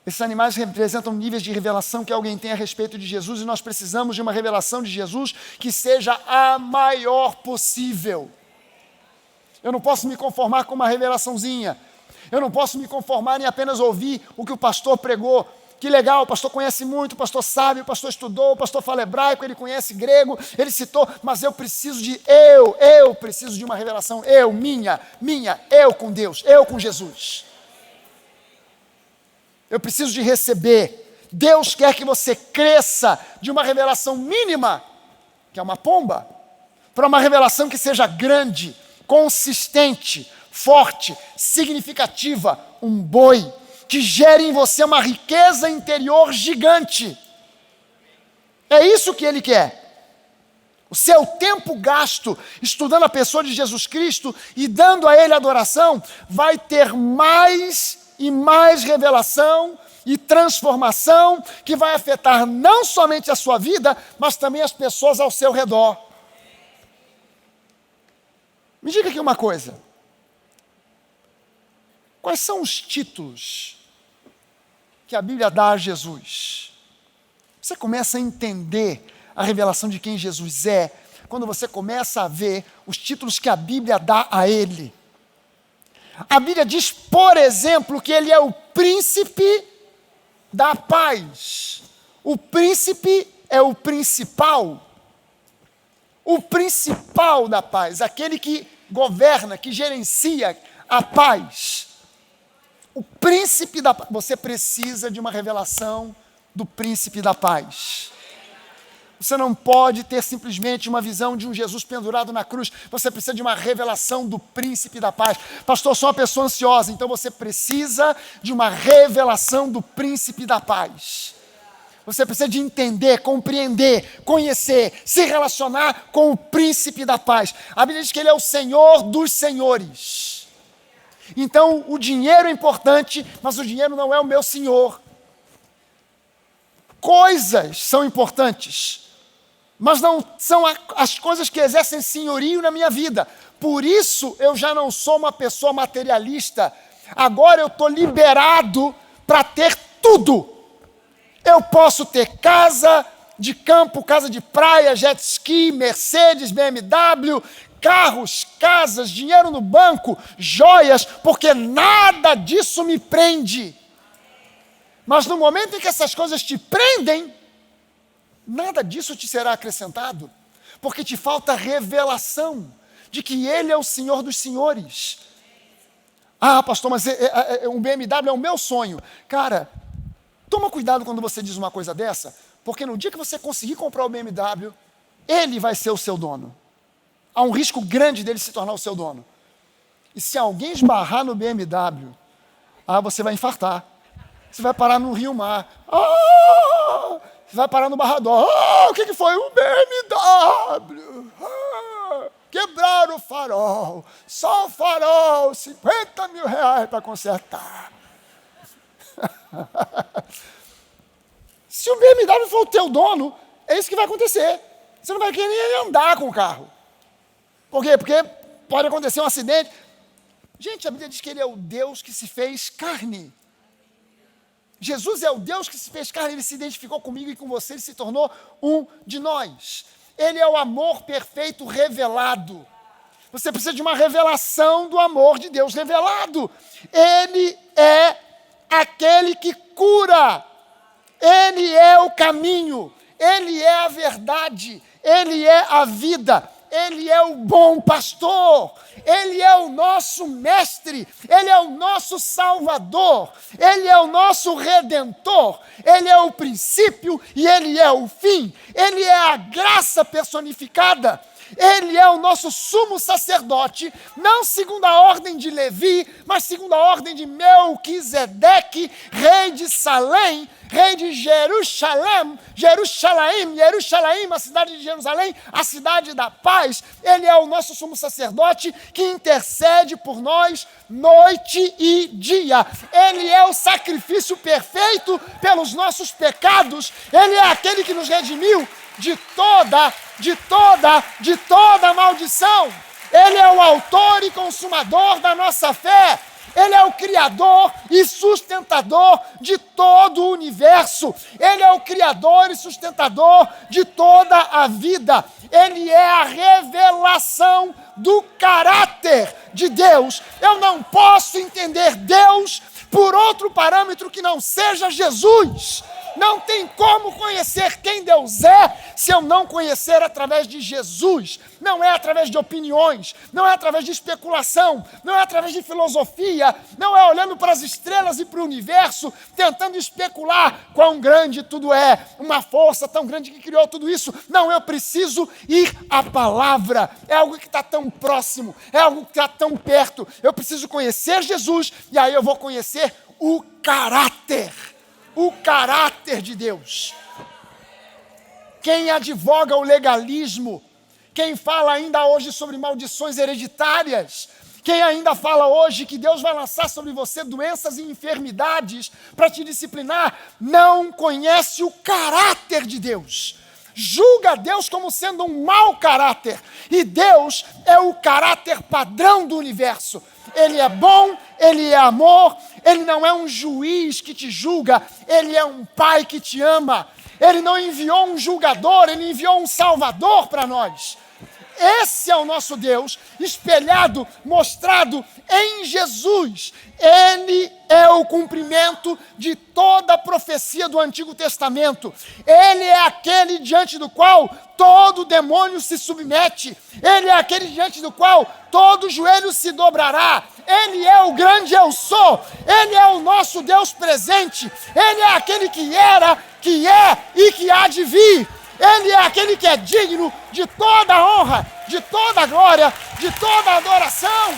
Esses animais representam níveis de revelação que alguém tem a respeito de Jesus e nós precisamos de uma revelação de Jesus que seja a maior possível. Eu não posso me conformar com uma revelaçãozinha. Eu não posso me conformar em apenas ouvir o que o pastor pregou. Que legal, o pastor conhece muito, o pastor sabe, o pastor estudou, o pastor fala hebraico, ele conhece grego, ele citou, mas eu preciso de eu preciso de uma revelação, eu com Deus, eu com Jesus. Eu preciso de receber. Deus quer que você cresça de uma revelação mínima, que é uma pomba, para uma revelação que seja grande, consistente, forte, significativa, um boi, que gere em você uma riqueza interior gigante. É isso que Ele quer. O seu tempo gasto estudando a pessoa de Jesus Cristo e dando a Ele adoração, vai ter mais e mais revelação e transformação que vai afetar não somente a sua vida, mas também as pessoas ao seu redor. Me diga aqui uma coisa. Quais são os títulos que a Bíblia dá a Jesus? Você começa a entender a revelação de quem Jesus é quando você começa a ver os títulos que a Bíblia dá a Ele. A Bíblia diz, por exemplo, que Ele é o príncipe da paz. O príncipe é o principal. O principal da paz, aquele que governa, que gerencia a paz. O príncipe da paz. Você precisa de uma revelação do príncipe da paz. Você não pode ter simplesmente uma visão de um Jesus pendurado na cruz. Você precisa de uma revelação do príncipe da paz. Pastor, sou uma pessoa ansiosa, então você precisa de uma revelação do príncipe da paz. Você precisa de entender, compreender, conhecer, se relacionar com o príncipe da paz. A Bíblia diz que Ele é o Senhor dos senhores. Então, o dinheiro é importante, mas o dinheiro não é o meu senhor. Coisas são importantes, mas não são as coisas que exercem senhorio na minha vida. Por isso, eu já não sou uma pessoa materialista. Agora eu estou liberado para ter tudo. Eu posso ter casa de campo, casa de praia, jet ski, Mercedes, BMW, carros, casas, dinheiro no banco, joias, porque nada disso me prende. Mas no momento em que essas coisas te prendem, nada disso te será acrescentado, porque te falta revelação de que Ele é o Senhor dos senhores. Ah, pastor, mas um BMW é o meu sonho. Cara, toma cuidado quando você diz uma coisa dessa, porque no dia que você conseguir comprar o BMW, ele vai ser o seu dono. Há um risco grande dele se tornar o seu dono. E se alguém esbarrar no BMW, você vai infartar. Você vai parar no Rio Mar. Você vai parar no Barrador. O que foi? Um BMW. Quebraram o farol. Só o farol. 50 mil reais para consertar. Se o BMW for o teu dono, é isso que vai acontecer. Você não vai querer nem andar com o carro. Por quê? Porque pode acontecer um acidente. Gente, a Bíblia diz que Ele é o Deus que se fez carne. Jesus é o Deus que se fez carne, Ele se identificou comigo e com você, Ele se tornou um de nós. Ele é o amor perfeito revelado. Você precisa de uma revelação do amor de Deus revelado. Ele é aquele que cura. Ele é o caminho, Ele é a verdade, Ele é a vida, Ele é o bom pastor, Ele é o nosso mestre, Ele é o nosso salvador, Ele é o nosso redentor, Ele é o princípio e Ele é o fim, Ele é a graça personificada. Ele é o nosso sumo sacerdote, não segundo a ordem de Levi, mas segundo a ordem de Melquisedeque, rei de Salém, rei de Jerusalém, a cidade de Jerusalém, a cidade da paz. Ele é o nosso sumo sacerdote que intercede por nós noite e dia. Ele é o sacrifício perfeito pelos nossos pecados. Ele é aquele que nos redimiu de toda maldição. Ele é o autor e consumador da nossa fé. Ele é o criador e sustentador de todo o universo. Ele é o criador e sustentador de toda a vida. Ele é a revelação do caráter de Deus. Eu não posso entender Deus por outro parâmetro que não seja Jesus. Não tem como conhecer quem Deus é se eu não conhecer através de Jesus. Não é através de opiniões, não é através de especulação, não é através de filosofia, não é olhando para as estrelas e para o universo, tentando especular quão grande tudo é, uma força tão grande que criou tudo isso. Não, eu preciso ir à palavra. É algo que está tão próximo, é algo que está tão perto. Eu preciso conhecer Jesus e aí eu vou conhecer o caráter de Deus. Quem advoga o legalismo, quem fala ainda hoje sobre maldições hereditárias, quem ainda fala hoje que Deus vai lançar sobre você doenças e enfermidades para te disciplinar, não conhece o caráter de Deus. Julga Deus como sendo um mau caráter. E Deus é o caráter padrão do universo. Ele é bom, Ele é amor, Ele não é um juiz que te julga, Ele é um pai que te ama. Ele não enviou um julgador, Ele enviou um salvador para nós. Esse é o nosso Deus, espelhado, mostrado em Jesus. Ele é o cumprimento de toda a profecia do Antigo Testamento. Ele é aquele diante do qual todo demônio se submete. Ele é aquele diante do qual todo joelho se dobrará. Ele é o grande eu sou. Ele é o nosso Deus presente. Ele é aquele que era, que é e que há de vir. Ele é aquele que é digno de toda a honra, de toda a glória, de toda a adoração.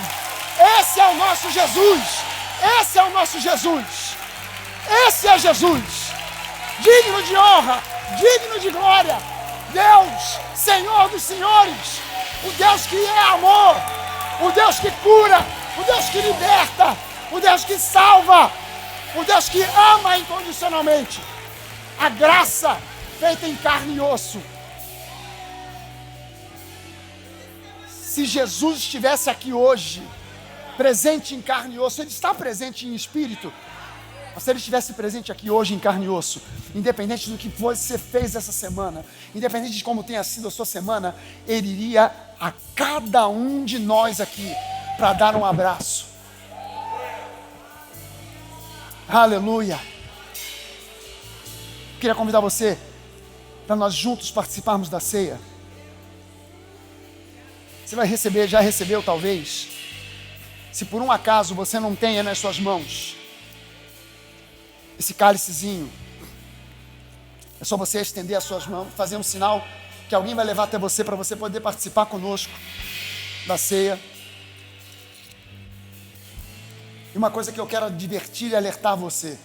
Esse é o nosso Jesus. Esse é o nosso Jesus. Esse é Jesus. Digno de honra, digno de glória. Deus, Senhor dos senhores. O Deus que é amor. O Deus que cura. O Deus que liberta. O Deus que salva. O Deus que ama incondicionalmente. A graça feita em carne e osso. Se Jesus estivesse aqui hoje, presente em carne e osso, Ele está presente em espírito, mas se Ele estivesse presente aqui hoje em carne e osso, independente do que você fez essa semana, independente de como tenha sido a sua semana, Ele iria a cada um de nós aqui para dar um abraço. Aleluia! Queria convidar você para nós juntos participarmos da ceia. Você vai receber, já recebeu talvez. Se por um acaso você não tenha nas suas mãos esse cálicezinho, é só você estender as suas mãos, fazer um sinal que alguém vai levar até você para você poder participar conosco da ceia. E uma coisa que eu quero advertir e alertar você: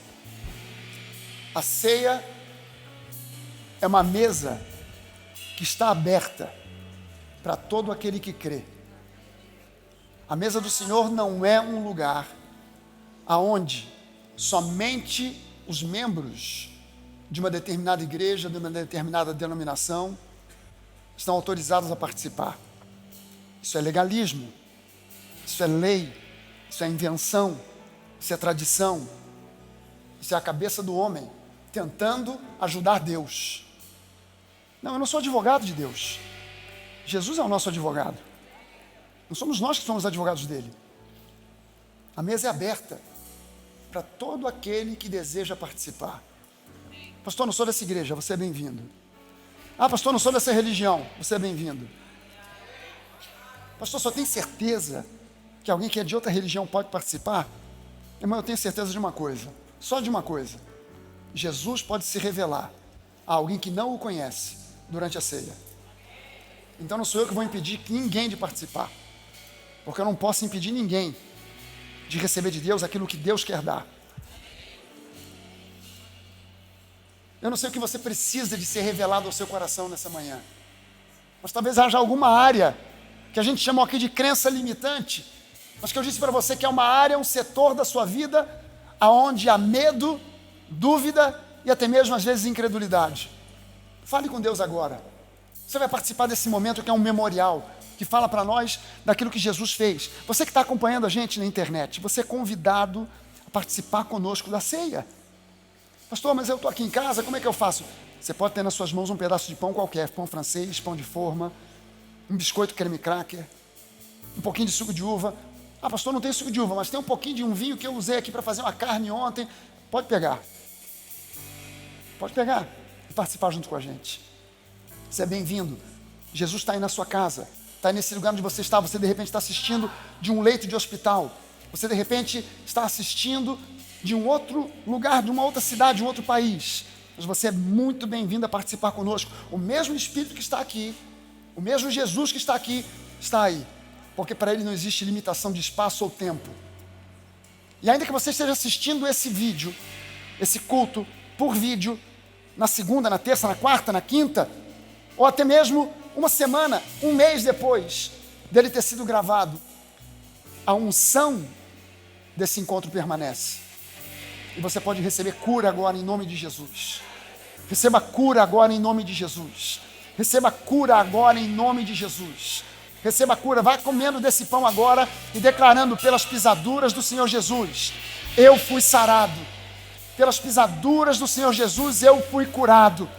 a ceia é uma mesa que está aberta para todo aquele que crê. A mesa do Senhor não é um lugar aonde somente os membros de uma determinada igreja, de uma determinada denominação, estão autorizados a participar. Isso é legalismo, isso é lei, isso é invenção, isso é tradição, isso é a cabeça do homem tentando ajudar Deus. Não, eu não sou advogado de Deus. Jesus é o nosso advogado. Não somos nós que somos advogados dele. A mesa é aberta para todo aquele que deseja participar. Pastor, não sou dessa igreja, você é bem-vindo. Ah, pastor, não sou dessa religião, você é bem-vindo. Pastor, só tem certeza que alguém que é de outra religião pode participar? Irmão, eu tenho certeza de uma coisa, só de uma coisa. Jesus pode se revelar a alguém que não o conhece durante a ceia. Então não sou eu que vou impedir ninguém de participar, porque eu não posso impedir ninguém de receber de Deus aquilo que Deus quer dar. Eu não sei o que você precisa de ser revelado ao seu coração nessa manhã, mas talvez haja alguma área que a gente chamou aqui de crença limitante, mas que eu disse para você que é uma área, um setor da sua vida aonde há medo, dúvida e até mesmo às vezes incredulidade. Fale com Deus agora. Você vai participar desse momento que é um memorial, que fala para nós daquilo que Jesus fez. Você que está acompanhando a gente na internet, você é convidado a participar conosco da ceia. Pastor, mas eu estou aqui em casa, como é que eu faço? Você pode ter nas suas mãos um pedaço de pão qualquer, pão francês, pão de forma, um biscoito creme cracker, um pouquinho de suco de uva. Ah, pastor, não tem suco de uva, mas tem um pouquinho de um vinho que eu usei aqui para fazer uma carne ontem. Pode pegar. Pode pegar e participar junto com a gente. Você é bem-vindo. Jesus está aí na sua casa, está aí nesse lugar onde você está. Você de repente está assistindo de um leito de hospital. Você de repente está assistindo de um outro lugar, de uma outra cidade, de um outro país. Mas você é muito bem-vindo a participar conosco. O mesmo Espírito que está aqui, o mesmo Jesus que está aqui, está aí. Porque para Ele não existe limitação de espaço ou tempo. E ainda que você esteja assistindo esse vídeo, esse culto, por vídeo, na segunda, na terça, na quarta, na quinta, ou até mesmo uma semana, um mês depois dele ter sido gravado, a unção desse encontro permanece. E você pode receber cura agora em nome de Jesus. Receba cura agora em nome de Jesus. Receba cura agora em nome de Jesus. Receba cura, vá comendo desse pão agora e declarando pelas pisaduras do Senhor Jesus, eu fui sarado. Pelas pisaduras do Senhor Jesus eu fui curado.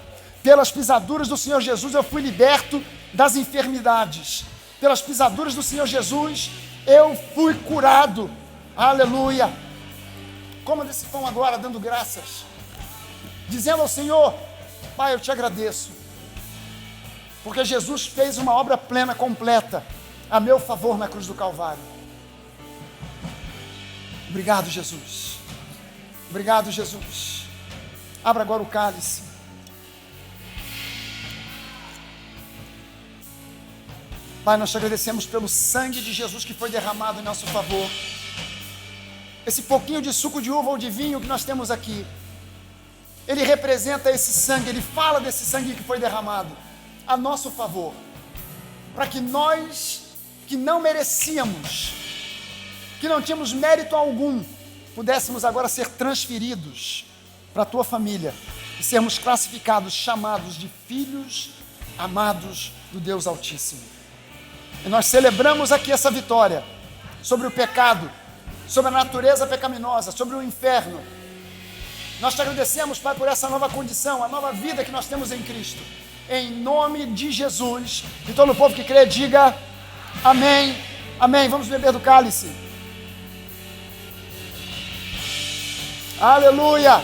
Pelas pisaduras do Senhor Jesus eu fui liberto das enfermidades. Pelas pisaduras do Senhor Jesus eu fui curado. Aleluia. Coma desse pão agora dando graças, dizendo ao Senhor: Pai, eu te agradeço, porque Jesus fez uma obra plena, completa, a meu favor na cruz do Calvário. Obrigado, Jesus. Obrigado, Jesus. Abra agora o cálice. Pai, nós te agradecemos pelo sangue de Jesus que foi derramado em nosso favor. Esse pouquinho de suco de uva ou de vinho que nós temos aqui, ele representa esse sangue, ele fala desse sangue que foi derramado a nosso favor, para que nós, que não merecíamos, que não tínhamos mérito algum, pudéssemos agora ser transferidos para a tua família e sermos classificados, chamados de filhos amados do Deus Altíssimo. E nós celebramos aqui essa vitória sobre o pecado, sobre a natureza pecaminosa, sobre o inferno. Nós te agradecemos, Pai, por essa nova condição, a nova vida que nós temos em Cristo. Em nome de Jesus. E todo o povo que crê, diga amém, amém. Vamos beber do cálice. Aleluia.